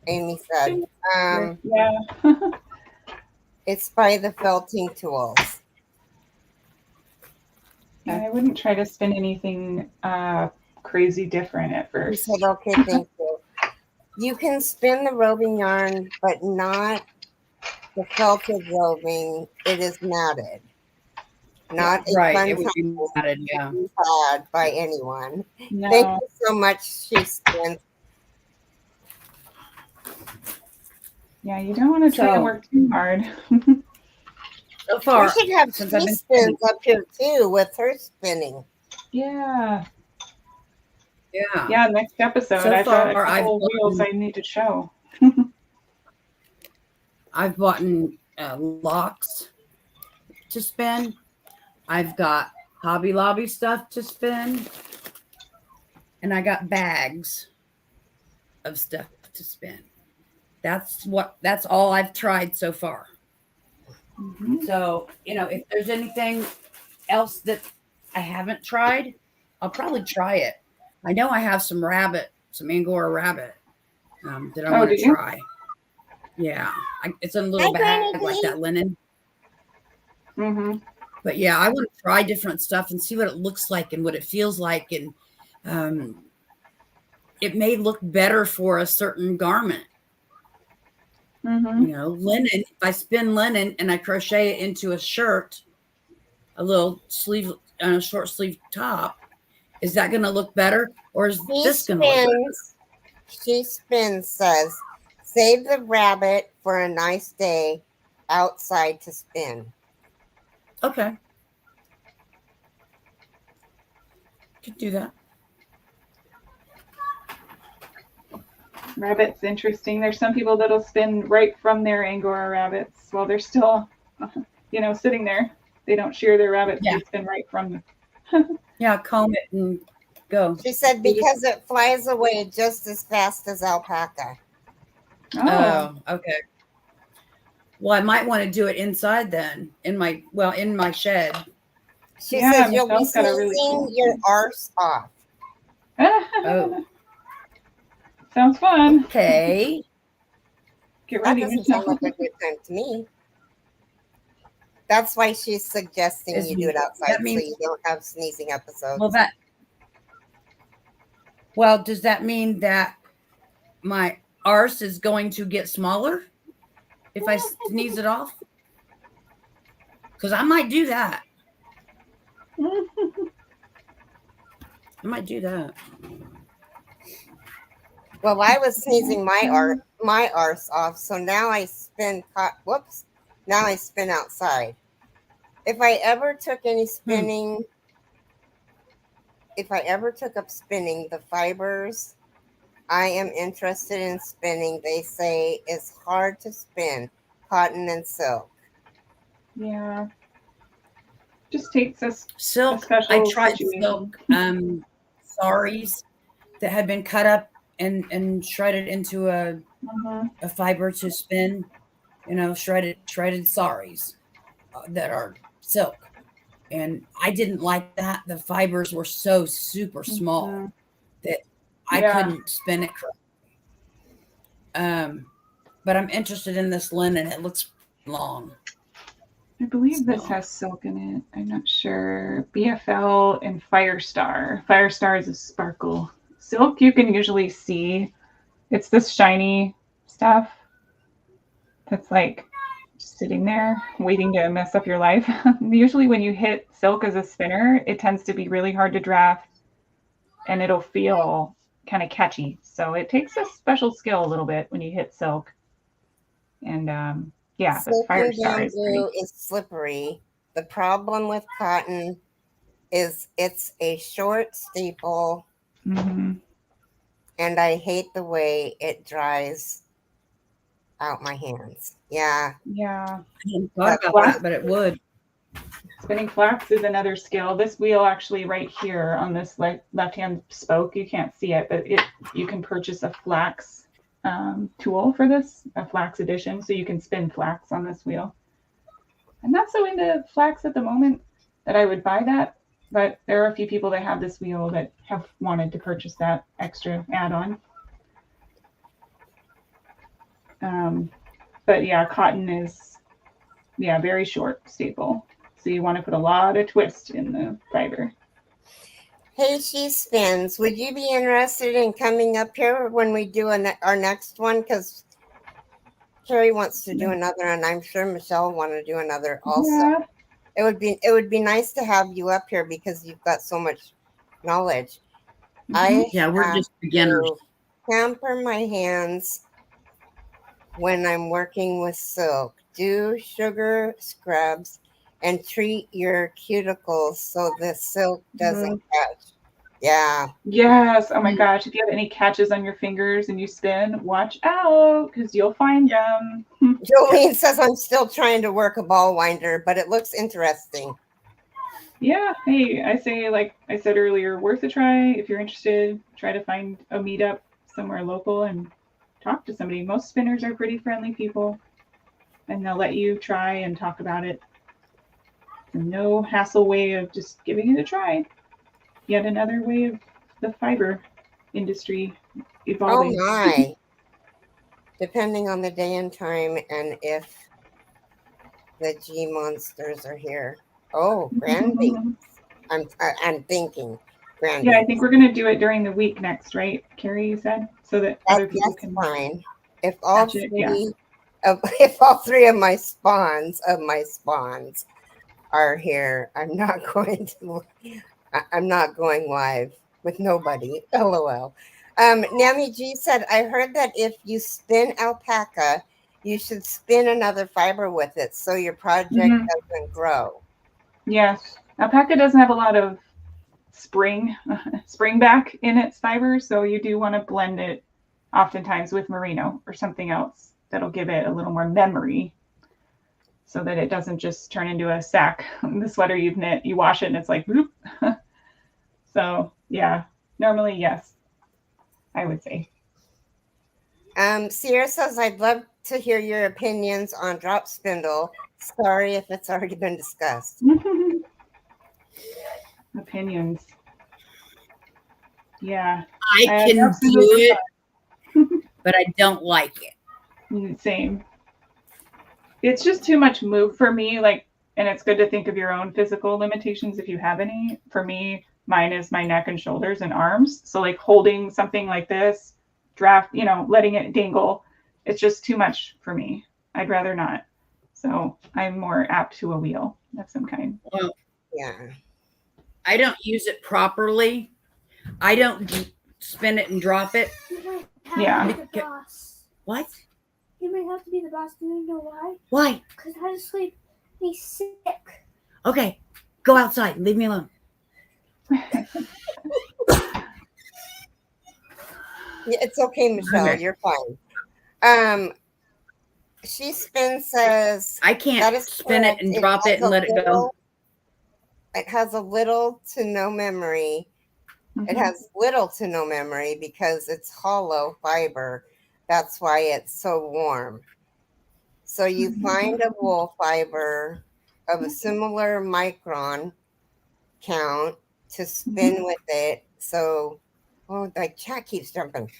Speaker 1: Amy said,
Speaker 2: Yeah.
Speaker 1: it's by the felting tools.
Speaker 2: Yeah, I wouldn't try to spin anything crazy different at
Speaker 1: He
Speaker 2: first.
Speaker 1: said, okay, thank you. You can spin the roving yarn, but not the felted roving. It is matted. Not a
Speaker 3: Right.
Speaker 1: fun
Speaker 3: It would be
Speaker 1: time
Speaker 3: matted. Yeah.
Speaker 1: to be had by anyone.
Speaker 2: No.
Speaker 1: Thank you so much, she spins.
Speaker 2: Yeah, you don't want to try to work too hard.
Speaker 3: So far,
Speaker 1: We should have
Speaker 3: since
Speaker 1: she
Speaker 3: I've been
Speaker 1: spins up here too with her spinning.
Speaker 2: Yeah.
Speaker 3: Yeah.
Speaker 2: Yeah, next episode,
Speaker 3: So
Speaker 2: I've got a
Speaker 3: far,
Speaker 2: couple of wheels I need to show.
Speaker 3: I've bought locks to spin. I've got Hobby Lobby stuff to spin. And I got bags of stuff to spin. That's all I've tried so far.
Speaker 2: Mm-hmm.
Speaker 3: So, if there's anything else that I haven't tried, I'll probably try it. I know I have some Angora rabbit that I want to try. Yeah, it's in a little bag like that linen.
Speaker 2: Mm-hmm.
Speaker 3: But yeah, I want to try different stuff and see what it looks like and what it feels like, and it may look better for a certain garment.
Speaker 2: Mm-hmm.
Speaker 3: Linen. If I spin linen and I crochet it into a shirt, a little sleeve and a short sleeve top, is that going to look better, or is this going to look better?
Speaker 1: She spins, says, save the rabbit for a nice day outside to spin.
Speaker 3: Okay. Could do that.
Speaker 2: Rabbit's interesting. There's some people that'll spin right from their Angora rabbits while they're still, sitting there. They don't shear their rabbits. Yeah. They spin right from them.
Speaker 3: Yeah, comb it and go.
Speaker 1: She said because it flies away just as fast as alpaca.
Speaker 3: Oh, okay. Well, I might want to do it inside then, in my shed.
Speaker 1: She says you'll be sneezing your arse off.
Speaker 3: Oh.
Speaker 2: Sounds fun.
Speaker 3: Okay.
Speaker 2: Get ready.
Speaker 1: That doesn't sound like a good time to me. That's why she's suggesting you do it outside so you don't have sneezing episodes.
Speaker 3: Well, does that mean that my arse is going to get smaller if I sneeze it off? Because I might do that. I might do that.
Speaker 1: Well, I was sneezing my arse off, so now I spin. Now I spin outside. If I ever took any spinning, if I ever took up spinning, the fibers I am interested in spinning, they say, is hard to spin, cotton and silk.
Speaker 2: Yeah. Just takes us
Speaker 3: silk. I tried silk saris that had been cut up and shredded into a fiber to spin, shredded saris that are silk. And I didn't like that. The fibers were so super small that I couldn't spin it correctly. But I'm interested in this linen. It looks long.
Speaker 2: I believe this has silk in it. I'm not sure. BFL and Firestar. Firestar is a sparkle. Silk you can usually see. It's this shiny stuff that's like sitting there waiting to mess up your life. Usually when you hit silk as a spinner, it tends to be really hard to draft and it'll feel kind of catchy. So it takes a special skill a little bit when you hit silk. And this Firestar
Speaker 1: is slippery. The problem with cotton is it's a short staple, and I hate the way it dries out my hands. Yeah.
Speaker 2: Yeah.
Speaker 3: I hadn't thought about that, but it would.
Speaker 2: Spinning flax is another skill. This wheel actually right here on this left-hand spoke, you can't see it, but you can purchase a flax tool for this, a flax edition, so you can spin flax on this wheel. I'm not so into flax at the moment that I would buy that but there are a few people that have this wheel that have wanted to purchase that extra add-on. But yeah, cotton is, very short staple. So you want to put a lot of twist in the fiber.
Speaker 1: Hey, she spins. Would you be interested in coming up here when we do our next one? Because Keri wants to do another, and I'm sure Michelle will want to do another also.
Speaker 2: Yeah.
Speaker 1: It would be nice to have you up here because you've got so much knowledge. I
Speaker 3: we're just beginners.
Speaker 1: to pamper my hands when I'm working with silk. Do sugar scrubs and treat your cuticles so the silk doesn't catch. Yeah.
Speaker 2: Yes. Oh my gosh. If you have any catches on your fingers and you spin, watch out because you'll find them.
Speaker 1: Jolene says I'm still trying to work a ball winder, but it looks interesting.
Speaker 2: Yeah. Hey, I say, like I said earlier, worth a try. If you're interested, try to find a meetup somewhere local and talk to somebody. Most spinners are pretty friendly people, and they'll let you try and talk about it. It's a no hassle way of just giving it a try. Yet another way of the fiber industry evolving.
Speaker 1: Oh my. Depending on the day and time and if the G monsters are here. Oh, Granby. I'm thinking Granby.
Speaker 2: Yeah, I think we're going to do it during the week next, right? Keri, you said, so that other people
Speaker 1: that's
Speaker 2: can.
Speaker 1: Fine. If all
Speaker 2: catch it,
Speaker 1: three if all three of my spawns are here, I'm not going live with nobody. LOL. Nami G said, I heard that if you spin alpaca, you should spin another fiber with it so your project doesn't grow.
Speaker 2: Yes. Alpaca doesn't have a lot of spring back in its fiber, so you do want to blend it oftentimes with merino or something else that'll give it a little more memory so that it doesn't just turn into a sack. The sweater you've knit, you wash it and it's like, whoop. So yeah, normally, yes, I would say.
Speaker 1: Sierra says, I'd love to hear your opinions on drop spindle. Sorry if it's already been discussed.
Speaker 2: Opinions. Yeah.
Speaker 3: I can do it, but I don't like it.
Speaker 2: Same. It's just too much move for me, and it's good to think of your own physical limitations if you have any. For me, mine is my neck and shoulders and arms. So like holding something like this, letting it dangle, it's just too much for me. I'd rather not. So I'm more apt to a wheel of some kind.
Speaker 3: Well,
Speaker 1: yeah.
Speaker 3: I don't use it properly. I don't spin it and drop it.
Speaker 2: Yeah.
Speaker 4: The boss.
Speaker 3: What?
Speaker 4: You might have to be the boss. Do you know why?
Speaker 3: Why?
Speaker 4: Because I just sleep. He's sick.
Speaker 3: Okay, go outside. Leave me alone.
Speaker 1: Yeah, it's okay, Michelle.
Speaker 3: Okay.
Speaker 1: You're fine. She says
Speaker 3: I can't spin it and drop it and let it go.
Speaker 1: It has a little to no memory. It has little to no memory because it's hollow fiber. That's why it's so warm. So you find a wool fiber of a similar micron count to spin with it. So, like chat keeps jumping.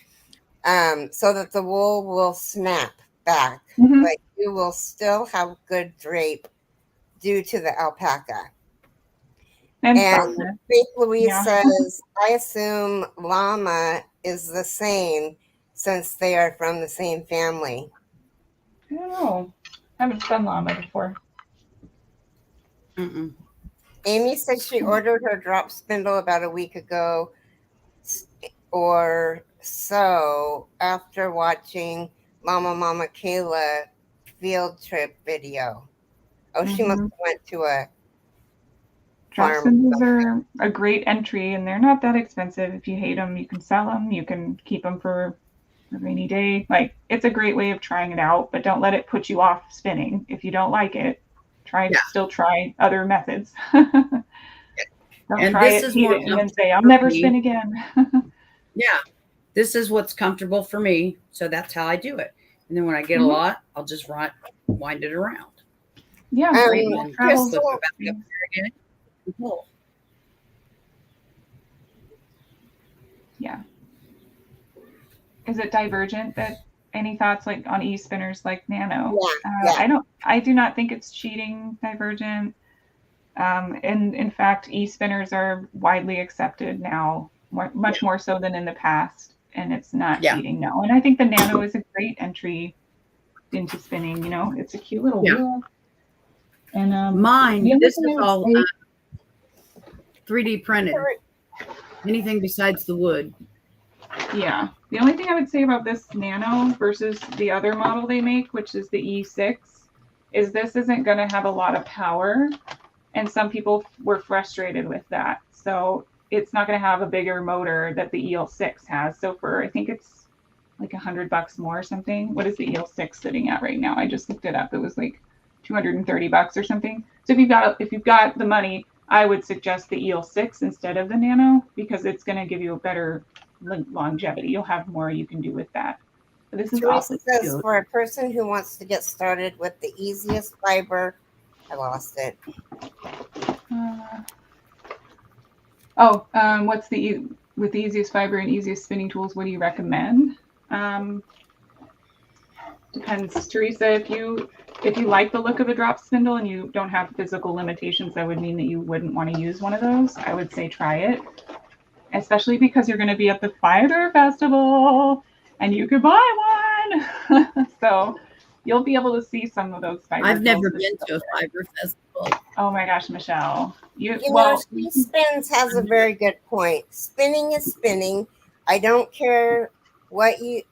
Speaker 1: So that the wool will snap back, but you will still have good drape due to the alpaca. And Faith Louise says, I assume llama is the same since they are from the same family.
Speaker 2: I don't know. I haven't spun llama before.
Speaker 1: Amy said she ordered her drop spindle about a week ago or so after watching Mama Kayla field trip video. Oh, she must have went to a
Speaker 2: drop spindles are a great entry, and they're not that expensive. If you hate them, you can sell them. You can keep them for a rainy day. Like, it's a great way of trying it out, but don't let it put you off spinning. If you don't like it, still try other methods. Don't try it, hate it, and then say, I'll never spin again.
Speaker 3: Yeah, this is what's comfortable for me, so that's how I do it. And then when I get a lot, I'll just wind it around.
Speaker 2: Yeah,
Speaker 1: Crystal,
Speaker 2: Yeah. Is it divergent? That any thoughts like on e-spinners like Nano?
Speaker 1: Yeah.
Speaker 2: I do not think it's cheating divergent. And in fact, e-spinners are widely accepted now, much more so than in the past. And it's not cheating, no. And I think the Nano is a great entry into spinning. You know, it's a cute little wheel. And
Speaker 3: mine, this is all 3D printed. Anything besides the wood.
Speaker 2: Yeah. The only thing I would say about this Nano versus the other model they make, which is the E6, is this isn't going to have a lot of power. And some people were frustrated with that. So it's not going to have a bigger motor that the EL6 has. So for, I think it's like $100 more or something. What is the EL6 sitting at right now? I just looked it up. It was like $230 or something. So if you've got the money, I would suggest the EL6 instead of the Nano, because it's going to give you a better longevity. You'll have more you can do with that. But this is
Speaker 1: Teresa says, for a person who wants to get started with the easiest fiber, I lost it.
Speaker 2: What's with the easiest fiber and easiest spinning tools? What do you recommend? Depends, Teresa. If you like the look of a drop spindle and you don't have physical limitations that would mean that you wouldn't want to use one of those, I would say try it. Especially because you're going to be at the Fiber Festival and you could buy one. So you'll be able to see some of those fiber.
Speaker 3: I've never been to a Fiber Festival.
Speaker 2: Oh my gosh, Michelle.
Speaker 1: You know, She Spins has a very good point. Spinning is spinning. I don't care what you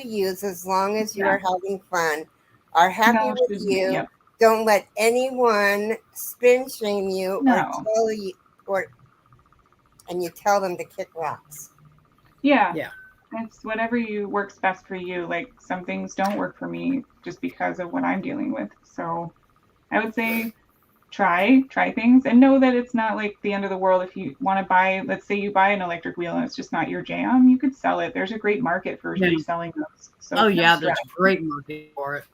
Speaker 1: use as long as you're having fun, are happy with you.
Speaker 2: Yep.
Speaker 1: Don't let anyone spin shame you or tell you and you tell them to kick rocks.
Speaker 2: Yeah. It's whatever works best for you. Like some things don't work for me just because of what I'm dealing with. So I would say try things and know that it's not like the end of the world. If you want to buy, let's say you buy an electric wheel and it's just not your jam, you could sell it. There's a great market for reselling those. So
Speaker 3: there's a great market for it.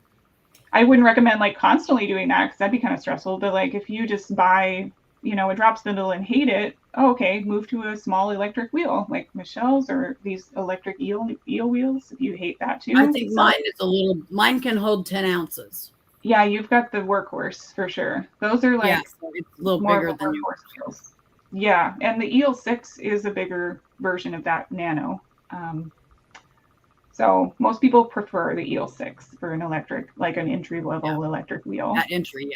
Speaker 2: I wouldn't recommend like constantly doing that because that'd be kind of stressful. But like if you just buy, a drop spindle and hate it, move to a small electric wheel like Michelle's or these electric eel wheels if you hate that too.
Speaker 3: I think mine can hold 10 ounces.
Speaker 2: Yeah, you've got the workhorse for sure. Those are like
Speaker 3: it's a little bigger than yours.
Speaker 2: Wheels. Yeah, and the EL6 is a bigger version of that Nano. So most people prefer the EL6 for an electric, like an entry-level electric wheel.
Speaker 3: Entry,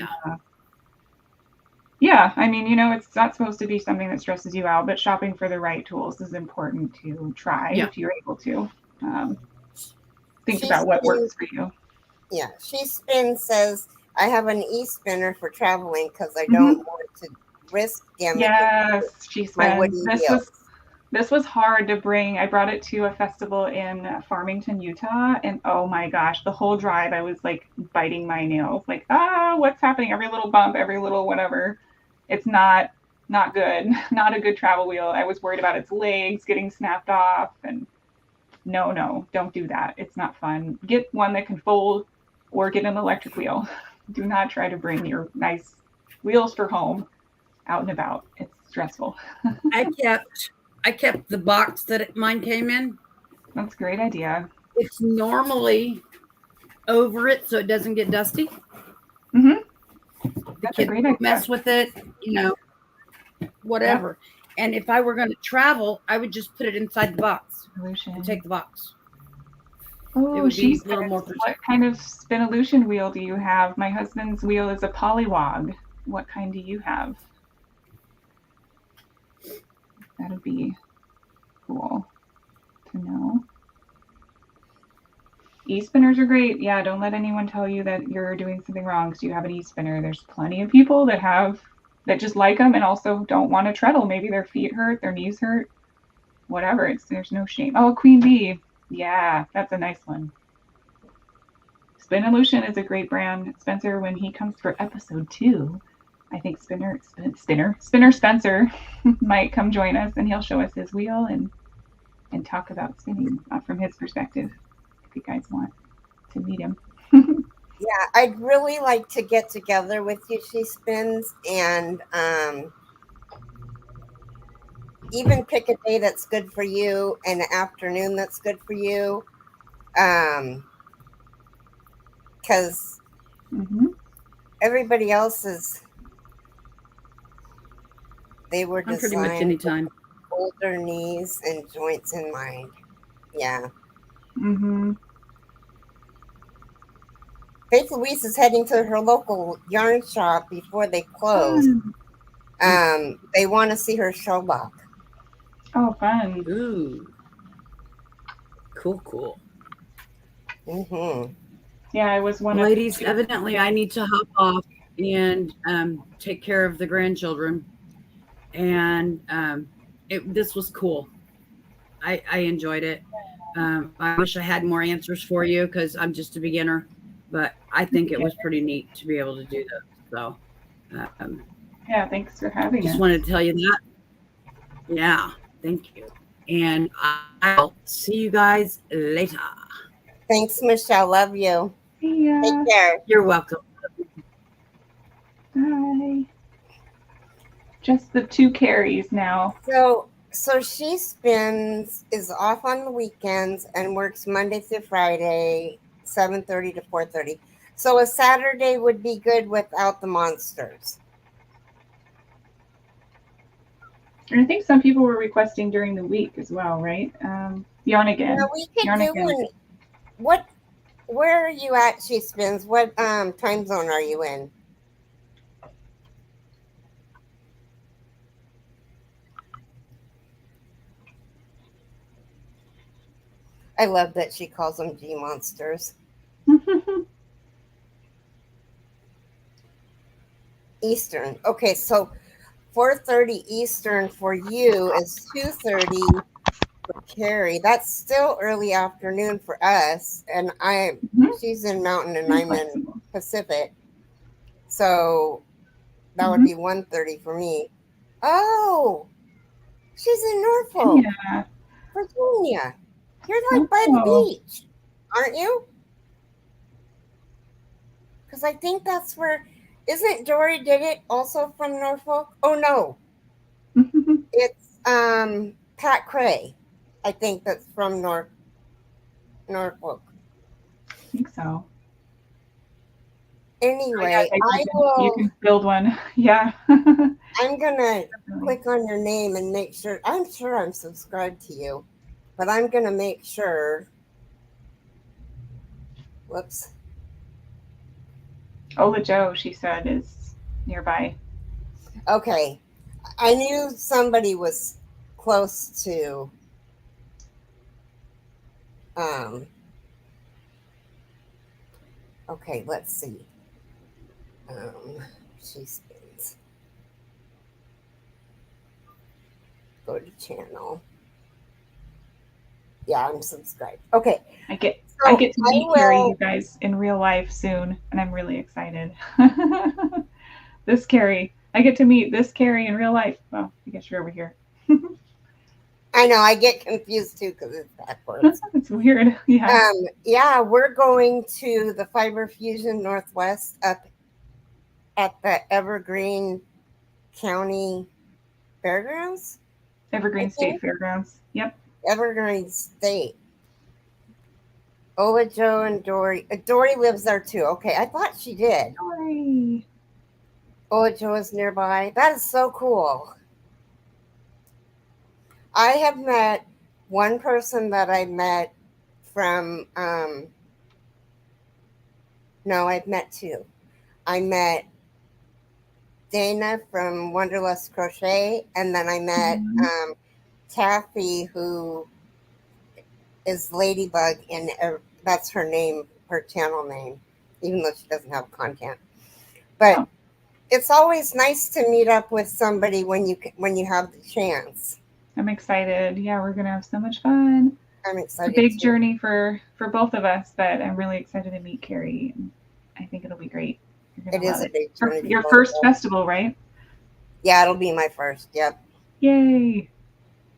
Speaker 2: yeah, I mean, it's not supposed to be something that stresses you out, but shopping for the right tools is important to try if you're able to. Think about what works for you.
Speaker 1: Yeah, She Spins says, I have an e-spinner for traveling because I don't want to risk damaging my wooden wheels.
Speaker 2: This was hard to bring. I brought it to a festival in Farmington, Utah, and oh my gosh, the whole drive I was like biting my nails, like, what's happening? Every little bump, every little whatever. It's not good. Not a good travel wheel. I was worried about its legs getting snapped off, and no, don't do that. It's not fun. Get one that can fold or get an electric wheel. Do not try to bring your nice wheels for home out and about. It's stressful.
Speaker 3: I kept the box that mine came in.
Speaker 2: That's a great idea.
Speaker 3: It's normally over it so it doesn't get dusty.
Speaker 2: That's a great idea.
Speaker 3: Mess with it, whatever. Yeah. And if I were going to travel, I would just put it inside the box and take the box.
Speaker 2: Oh, she's a little more. What kind of Spinolution wheel do you have? My husband's wheel is a Polywog. What kind do you have? That would be cool to know. E-spinners are great. Yeah, don't let anyone tell you that you're doing something wrong because you have an e-spinner. There's plenty of people that just like them and also don't want to treadle. Maybe their feet hurt, their knees hurt, whatever. There's no shame. Oh, Queen Bee. Yeah, that's a nice one. Spinolution is a great brand. Spencer, when he comes for episode 2, I think Spinner Spencer might come join us and he'll show us his wheel and talk about spinning from his perspective. If you guys want to meet him.
Speaker 1: Yeah, I'd really like to get together with you, She Spins, and even pick a day that's good for you and an afternoon that's good for you. Because
Speaker 2: Mm-hmm.
Speaker 1: everybody else they were
Speaker 3: I'm pretty much
Speaker 1: designed with
Speaker 3: anytime.
Speaker 1: older knees and joints in mind. Yeah.
Speaker 2: Mm-hmm.
Speaker 1: Faith Louise is heading to her local yarn shop before they close.
Speaker 2: Fun.
Speaker 1: They want to see her show block.
Speaker 2: Oh, fun.
Speaker 3: Ooh. Cool.
Speaker 1: Mm-hmm.
Speaker 2: Yeah, I was one
Speaker 3: Ladies,
Speaker 2: of.
Speaker 3: evidently I need to hop off and take care of the grandchildren. And this was cool. I enjoyed it. I wish I had more answers for you because I'm just a beginner, but I think it was pretty neat to be able to do this. So
Speaker 2: Yeah, thanks for having
Speaker 3: just
Speaker 2: us.
Speaker 3: wanted to tell you that. Yeah, thank you. And I'll see you guys later.
Speaker 1: Thanks, Michelle. Love you.
Speaker 2: See ya.
Speaker 1: Take care.
Speaker 3: You're welcome.
Speaker 2: Bye. Just the 2 Keris now.
Speaker 1: So she is off on the weekends and works Monday through Friday, 7:30 to 4:30. So a Saturday would be good without the monsters.
Speaker 2: And I think some people were requesting during the week as well, right? Yarn again.
Speaker 1: Yeah, we could
Speaker 2: Yarn
Speaker 1: do
Speaker 2: again.
Speaker 1: one. Where are you at, She Spins? What time zone are you in? I love that she calls them G monsters. Eastern. Okay, so 4:30 Eastern for you is 2:30 for Keri. That's still early afternoon for us, and she's in Mountain and I'm in
Speaker 2: Flexible.
Speaker 1: Pacific. So that would be 1:30 for me. Oh, she's in Norfolk,
Speaker 2: Yeah.
Speaker 1: Virginia. You're like by the
Speaker 2: Oh.
Speaker 1: beach, aren't you? Because I think that's where. Isn't Dory did it also from Norfolk? Oh no, it's Pat Cray. I think that's from Norfolk.
Speaker 2: I think so.
Speaker 1: Anyway,
Speaker 2: You can build one. Yeah.
Speaker 1: I'm gonna click on your name and make sure. I'm sure I'm subscribed to you, but I'm gonna make sure. Whoops.
Speaker 2: Ola Joe, she said, is nearby.
Speaker 1: Okay, I knew somebody was close to. Okay, let's see. She Spins. Go to channel. Yeah, I'm subscribed. Okay.
Speaker 2: I get
Speaker 1: So
Speaker 2: to meet Keri, you guys, in real life soon, and I'm really excited. This Keri. I get to meet this Keri in real life. Well, I guess you're over here.
Speaker 1: I know, I get confused too because it's backwards.
Speaker 2: It's weird. Yeah.
Speaker 1: Yeah, we're going to the Fiber Fusion Northwest up at the Evergreen County Fairgrounds.
Speaker 2: Evergreen State Fairgrounds. Yep.
Speaker 1: Evergreen State. Ola Joe and Dory. Dory lives there too. Okay, I thought she did.
Speaker 2: Dory.
Speaker 1: Ola Joe is nearby. That is so cool. I have met one person that I met from, no, I've met 2. I met Dana from Wonderlust Crochet, and then I met Taffy, who is Ladybug, and that's her name, her channel name, even though she doesn't have content. But it's always nice to meet up with somebody when you have the chance.
Speaker 2: I'm excited. Yeah, we're gonna have so much fun.
Speaker 1: I'm excited.
Speaker 2: It's a big journey for both of us, but I'm really excited to meet Keri. And I think it'll be great.
Speaker 1: It is a big journey.
Speaker 2: Your first festival, right?
Speaker 1: Yeah, it'll be my first. Yep.
Speaker 2: Yay!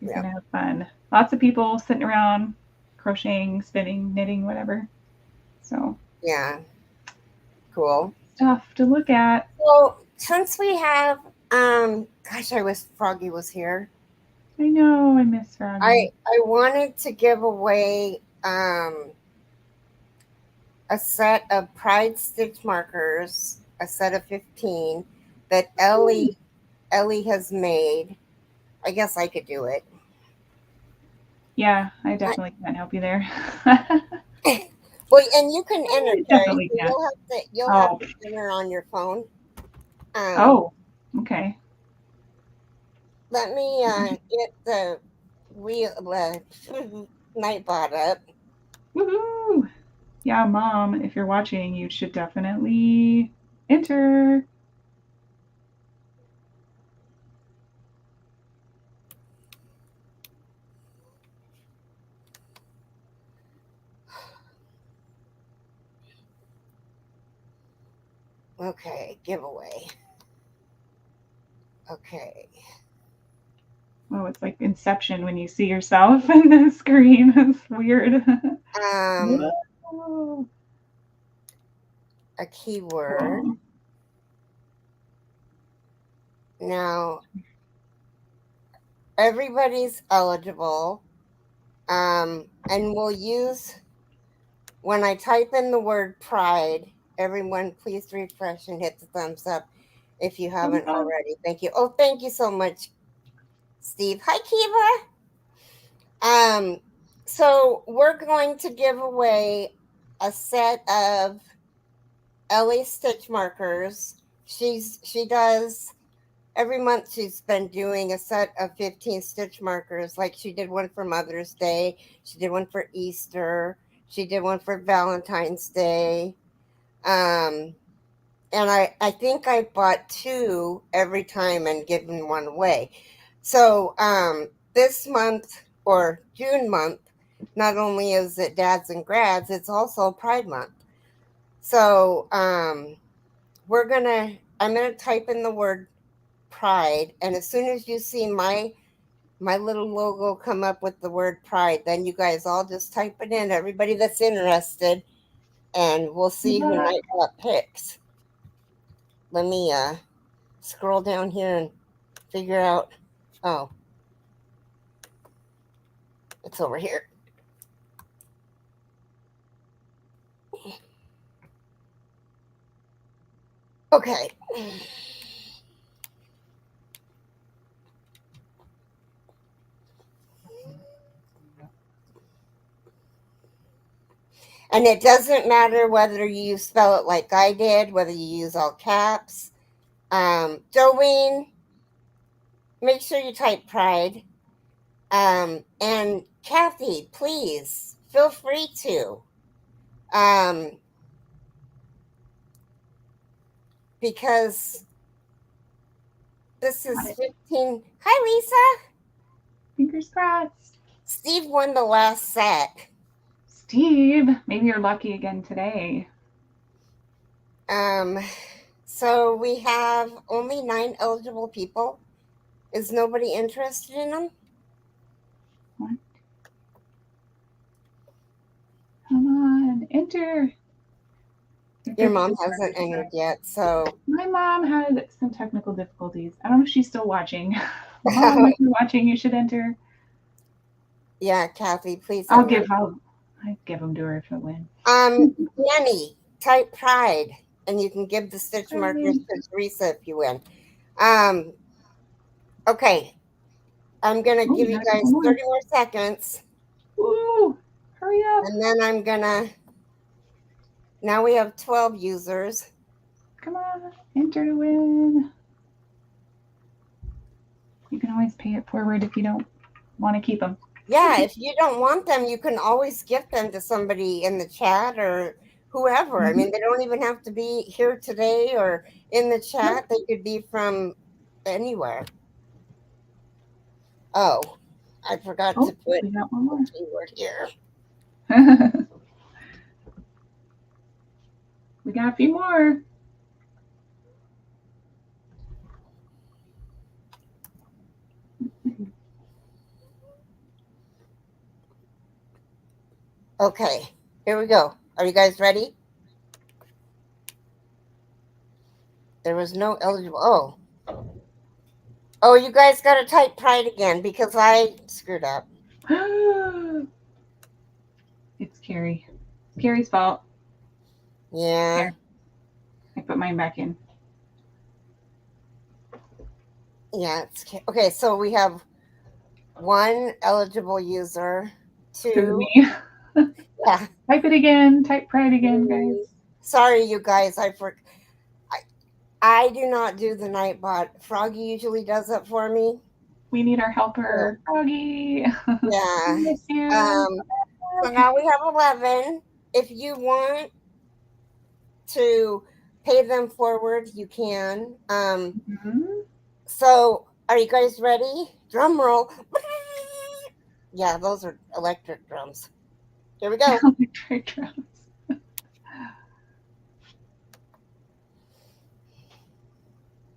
Speaker 2: You're gonna have fun. Lots of people sitting around, crocheting, spinning, knitting, whatever. So
Speaker 1: yeah, cool
Speaker 2: stuff to look at.
Speaker 1: Well, since we have, gosh, I wish Froggy was here.
Speaker 2: I know, I miss Froggy.
Speaker 1: I wanted to give away a set of Pride stitch markers, a set of 15 that Ellie has made. I guess I could do it.
Speaker 2: Yeah, I definitely can't help you there.
Speaker 1: Well, and you can enter,
Speaker 2: I
Speaker 1: Keri.
Speaker 2: definitely
Speaker 1: So
Speaker 2: can't.
Speaker 1: you'll have
Speaker 2: Oh,
Speaker 1: to enter on your phone.
Speaker 2: oh, okay.
Speaker 1: Let me get the wheel Nightbot up.
Speaker 2: Woohoo! Yeah, Mom, if you're watching, you should definitely enter.
Speaker 1: Okay, giveaway. Okay.
Speaker 2: Oh, it's like Inception when you see yourself in the screen. It's weird. Whoa.
Speaker 1: A keyword. Now, everybody's eligible. And we'll use, when I type in the word pride, everyone please refresh and hit the thumbs up if you haven't already. Thank you. Oh, thank you so much, Steve. Hi, Kiva. So we're going to give away a set of Ellie stitch markers. She does every month. She's been doing a set of 15 stitch markers. Like she did one for Mother's Day, she did one for Easter, she did one for Valentine's Day. And I think I bought 2 every time and given one away. So this month, or June month, not only is it Dads and Grads, it's also Pride Month. So I'm gonna type in the word pride, and as soon as you see my little logo come up with the word pride, then you guys all just type it in, everybody that's interested, and we'll see who Nightbot picks. Let me scroll down here and figure out. Oh, it's over here. Okay. And it doesn't matter whether you spell it like I did, whether you use all caps. Jolene, make sure you type pride. And Kathy, please feel free to. Because this is 15. Hi, Lisa.
Speaker 2: Fingers crossed.
Speaker 1: Steve won the last set.
Speaker 2: Steve, maybe you're lucky again today.
Speaker 1: So we have only 9 eligible people. Is nobody interested in them?
Speaker 2: What? Come on, enter.
Speaker 1: Your mom hasn't entered yet, so.
Speaker 2: My mom had some technical difficulties. I don't know if she's still watching. Mom, if you're watching, you should enter.
Speaker 1: Yeah, Kathy, please.
Speaker 2: I'll give them to her if I win.
Speaker 1: Yarny, type pride, and you can give the stitch markers to Teresa if you win. Okay, I'm gonna give you guys 30 more seconds.
Speaker 2: Woo! Hurry up!
Speaker 1: And then I'm gonna. Now we have 12 users.
Speaker 2: Come on, enter to win. You can always pay it forward if you don't want to keep them.
Speaker 1: Yeah, if you don't want them, you can always gift them to somebody in the chat or whoever. I mean, they don't even have to be here today or in the chat. They could be from anywhere. Oh, I forgot to put
Speaker 2: we got one more
Speaker 1: keyword here.
Speaker 2: We got a few more.
Speaker 1: Okay, here we go. Are you guys ready? There was no eligible. Oh, you guys got to type pride again because I screwed up.
Speaker 2: It's Keri. It's Keri's fault.
Speaker 1: Yeah.
Speaker 2: Here. I put mine back in.
Speaker 1: Yeah. Okay, so we have one eligible user,
Speaker 2: This is
Speaker 1: two.
Speaker 2: me.
Speaker 1: Yeah.
Speaker 2: Type it again. Type pride again, guys.
Speaker 1: Sorry, you guys. I do not do the Nightbot. Froggy usually does it for me.
Speaker 2: We need our helper, Froggy.
Speaker 1: Yeah.
Speaker 2: Miss you.
Speaker 1: So now we have 11. If you want to pay them forward, you can. So are you guys ready? Drum roll. Yeah, those are electric drums. Here we go.
Speaker 2: Electric drums.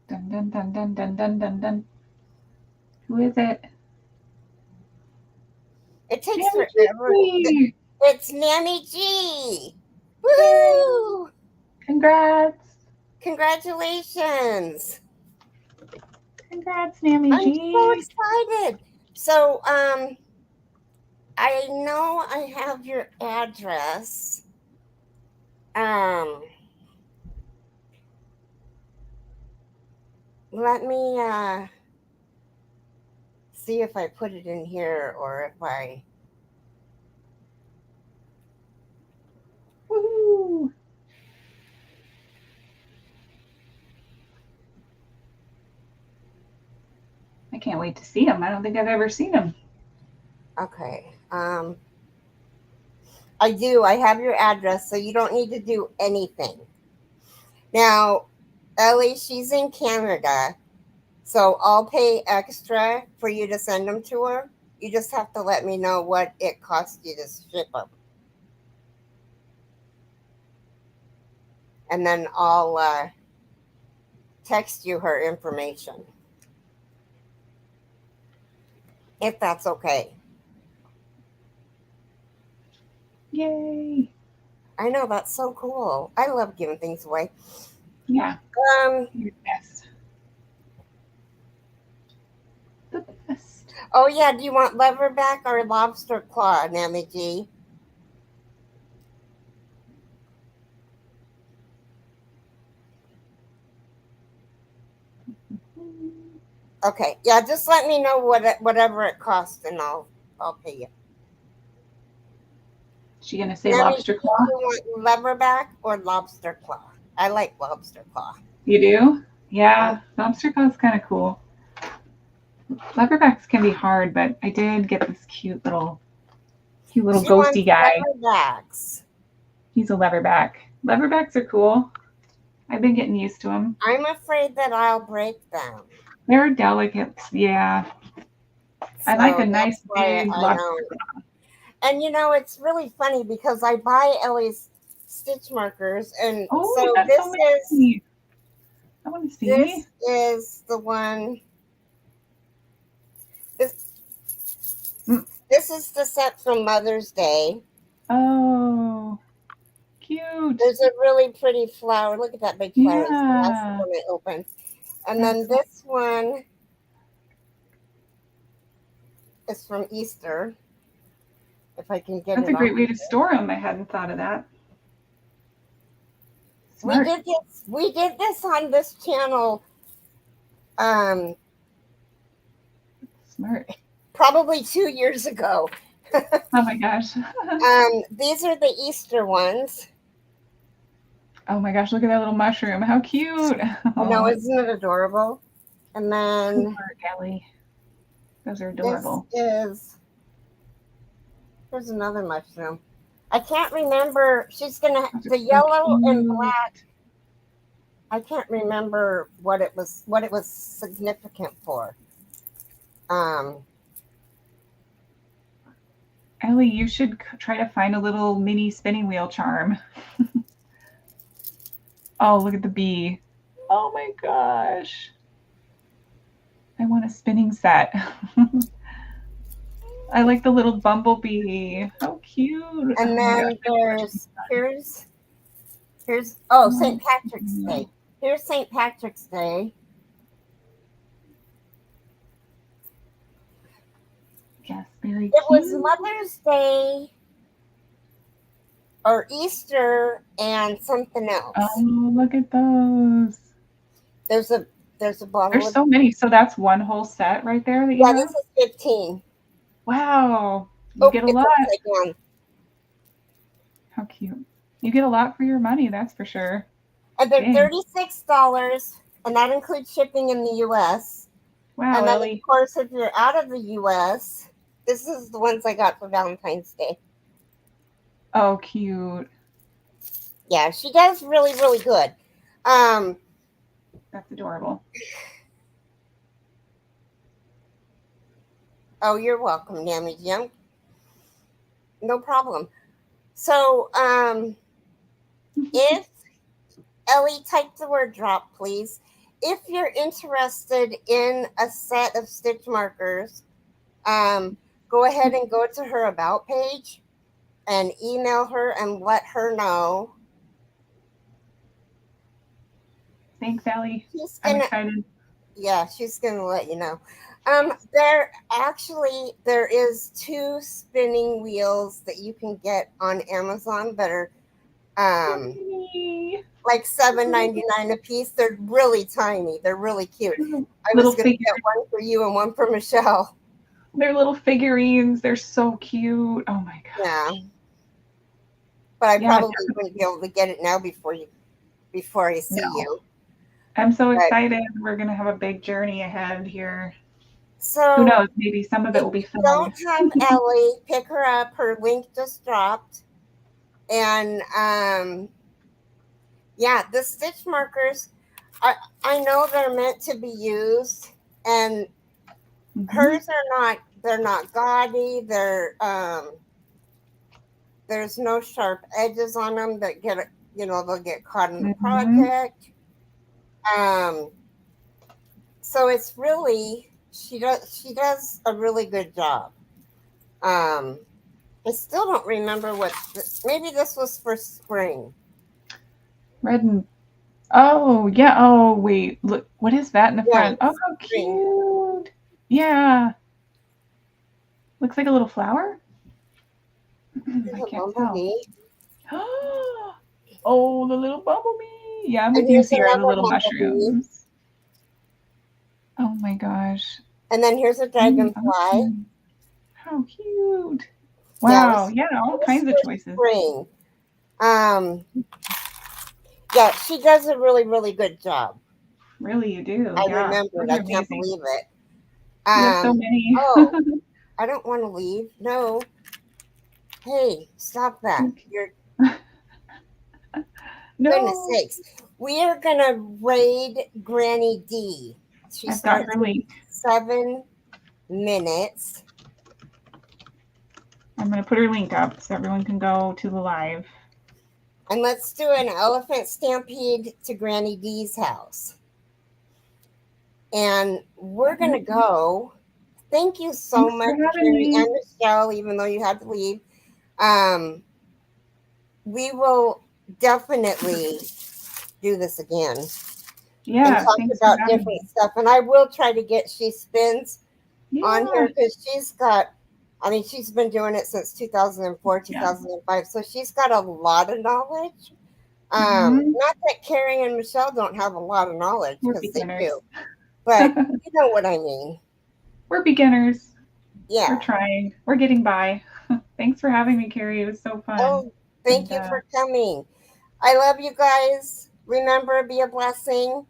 Speaker 2: Dun dun dun dun dun dun dun dun. Who is it?
Speaker 1: It takes
Speaker 2: Nanny
Speaker 1: forever.
Speaker 2: G.
Speaker 1: It's Nanny G. Woo!
Speaker 2: Congrats.
Speaker 1: Congratulations.
Speaker 2: Congrats, Nanny
Speaker 1: I'm
Speaker 2: G.
Speaker 1: so excited. So, I know I have your address. Let me see if I put it in here or if I.
Speaker 2: Woohoo. I can't wait to see him. I don't think I've ever seen him.
Speaker 1: Okay. I do. I have your address, so you don't need to do anything. Now, Ellie, she's in Canada, so I'll pay extra for you to send them to her. You just have to let me know what it costs you to ship them. And then I'll text you her information. If that's okay.
Speaker 2: Yay.
Speaker 1: I know, that's so cool. I love giving things away.
Speaker 2: Yeah. You're the best. The best.
Speaker 1: Oh yeah, do you want leatherback or lobster claw, Nanny G? Okay, yeah, just let me know whatever it costs, and I'll pay you.
Speaker 2: She gonna say
Speaker 1: Nanny,
Speaker 2: lobster claw?
Speaker 1: do you want leatherback or lobster claw? I like lobster claw.
Speaker 2: You do? Yeah, lobster claw's kind of cool. Leatherbacks can be hard, but I did get this cute little ghosty guy.
Speaker 1: Leatherbacks.
Speaker 2: He's a leatherback. Leatherbacks are cool. I've been getting used to them.
Speaker 1: I'm afraid that I'll break them.
Speaker 2: They're delicate. Yeah. I like a nice big lobster claw.
Speaker 1: And it's really funny because I buy Ellie's stitch markers, and so
Speaker 2: that's
Speaker 1: this
Speaker 2: so
Speaker 1: is.
Speaker 2: I want to see.
Speaker 1: This is the one. This is the set from Mother's Day.
Speaker 2: Oh, cute.
Speaker 1: There's a really pretty flower. Look at that big flower.
Speaker 2: Yeah.
Speaker 1: That's the one I opened. And then this one is from Easter. If I can get it.
Speaker 2: That's a great way to store them. I hadn't thought of that.
Speaker 1: Smart. We did this on this channel.
Speaker 2: Smart.
Speaker 1: Probably 2 years ago.
Speaker 2: Oh my gosh.
Speaker 1: These are the Easter ones.
Speaker 2: Oh my gosh, look at that little mushroom. How cute.
Speaker 1: I know, isn't it adorable? And then
Speaker 2: Ellie. Those are adorable.
Speaker 1: Here's another mushroom. I can't remember. She's gonna the yellow and black. I can't remember what it was significant for.
Speaker 2: Ellie, you should try to find a little mini spinning wheel charm. Oh, look at the bee. Oh my gosh. I want a spinning set. I like the little bumblebee. How cute.
Speaker 1: And then here's St. Patrick's Day. Here's St. Patrick's Day.
Speaker 2: Very
Speaker 1: It was
Speaker 2: cute.
Speaker 1: Mother's Day or Easter and something else.
Speaker 2: Oh, look at those.
Speaker 1: There's a bottle
Speaker 2: There's
Speaker 1: of
Speaker 2: so many. So that's one whole set right there that you
Speaker 1: yeah.
Speaker 2: have?
Speaker 1: This is 15.
Speaker 2: Wow. You
Speaker 1: Oh,
Speaker 2: get a
Speaker 1: it's
Speaker 2: lot.
Speaker 1: upside down.
Speaker 2: How cute. You get a lot for your money, that's for sure.
Speaker 1: And they're
Speaker 2: Dang.
Speaker 1: $36, and that includes shipping in the U.S.
Speaker 2: Wow,
Speaker 1: And then,
Speaker 2: Ellie.
Speaker 1: of course, if you're out of the U.S., this is the ones I got for Valentine's Day.
Speaker 2: Oh, cute.
Speaker 1: Yeah, she does really, really good.
Speaker 2: That's adorable.
Speaker 1: Oh, you're welcome, Damage Young. No problem. So, if Ellie, type the word drop, please. If you're interested in a set of stitch markers, go ahead and go to her about page and email her and let her know.
Speaker 2: Thanks, Ellie.
Speaker 1: She's
Speaker 2: I'm
Speaker 1: gonna,
Speaker 2: excited.
Speaker 1: yeah, she's gonna let you know. There is 2 spinning wheels that you can get on Amazon that are
Speaker 2: Yay.
Speaker 1: like $7.99 a piece. They're really tiny. They're really cute. I
Speaker 2: Little
Speaker 1: was gonna
Speaker 2: figure.
Speaker 1: get one for you and one for Michelle.
Speaker 2: They're little figurines. They're so cute. Oh my god.
Speaker 1: Yeah, but I
Speaker 2: Yeah,
Speaker 1: probably
Speaker 2: definitely.
Speaker 1: wouldn't be able to get it now before I see
Speaker 2: No.
Speaker 1: you.
Speaker 2: I'm so
Speaker 1: But
Speaker 2: excited. We're gonna have a big journey ahead here. Who
Speaker 1: so
Speaker 2: knows? Maybe some of it
Speaker 1: if
Speaker 2: will be
Speaker 1: you
Speaker 2: filmed.
Speaker 1: don't have Ellie, pick her up. Her link just dropped, and yeah, the stitch markers. I know they're meant to be used, and hers are not. They're not gaudy. There's no sharp edges on them that they'll get caught in the
Speaker 2: Mhm.
Speaker 1: project. So it's really she does a really good job. Um, I still don't remember maybe this was for spring.
Speaker 2: Red and oh yeah. Oh wait. Look. What is that in the
Speaker 1: Yeah,
Speaker 2: front? Oh, how
Speaker 1: spring.
Speaker 2: cute. Yeah. Looks like a little flower.
Speaker 1: There's
Speaker 2: I
Speaker 1: a
Speaker 2: can't tell.
Speaker 1: bumblebee,
Speaker 2: Oh, the little bumblebee. Yeah, I'm
Speaker 1: and
Speaker 2: with you,
Speaker 1: here's
Speaker 2: Sierra. The
Speaker 1: another
Speaker 2: little
Speaker 1: bumblebee,
Speaker 2: mushrooms. Oh my gosh.
Speaker 1: and then here's a dragonfly.
Speaker 2: Awesome. How cute.
Speaker 1: Yeah,
Speaker 2: Wow. Yeah,
Speaker 1: it
Speaker 2: all
Speaker 1: was
Speaker 2: kinds of
Speaker 1: for
Speaker 2: choices.
Speaker 1: spring. Um, yeah, she does a really, really good job.
Speaker 2: Really, you do.
Speaker 1: I
Speaker 2: Yeah.
Speaker 1: remembered.
Speaker 2: Those
Speaker 1: I
Speaker 2: are
Speaker 1: can't
Speaker 2: amazing.
Speaker 1: believe it.
Speaker 2: You have so many.
Speaker 1: Oh, I don't want to leave. No. Hey, stop that. You're goodness
Speaker 2: No.
Speaker 1: sakes. We are gonna raid Granny D. She
Speaker 2: I've got
Speaker 1: starts
Speaker 2: her link.
Speaker 1: in 7 minutes.
Speaker 2: I'm going to put her link up so everyone can go to the live.
Speaker 1: And let's do an elephant stampede to Granny D's house. And we're gonna go. Thank you so
Speaker 2: Thanks
Speaker 1: much,
Speaker 2: for having
Speaker 1: Keri
Speaker 2: me.
Speaker 1: and Michelle, even though you had to leave. We will definitely do this again and
Speaker 2: Yeah,
Speaker 1: talk
Speaker 2: thanks for
Speaker 1: about
Speaker 2: having
Speaker 1: different
Speaker 2: me.
Speaker 1: stuff. And I will try to get She Spins on
Speaker 2: Yeah.
Speaker 1: here because she's been doing it since 2004, 2005. So she's got a lot of knowledge.
Speaker 2: Mhm.
Speaker 1: Not that Keri and Michelle don't have a lot of knowledge
Speaker 2: We're
Speaker 1: because they
Speaker 2: beginners.
Speaker 1: do, but you know what I mean.
Speaker 2: We're beginners.
Speaker 1: Yeah.
Speaker 2: We're trying. We're getting by. Thanks for having me, Keri. It was so fun.
Speaker 1: Oh, thank
Speaker 2: And
Speaker 1: you for coming. I love you guys. Remember, be a blessing.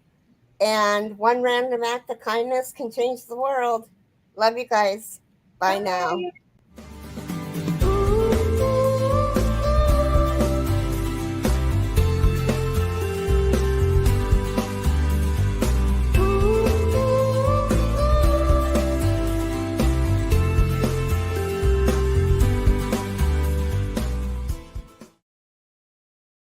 Speaker 1: And one random act of kindness can change the world. Love you guys. Bye now.
Speaker 2: bye.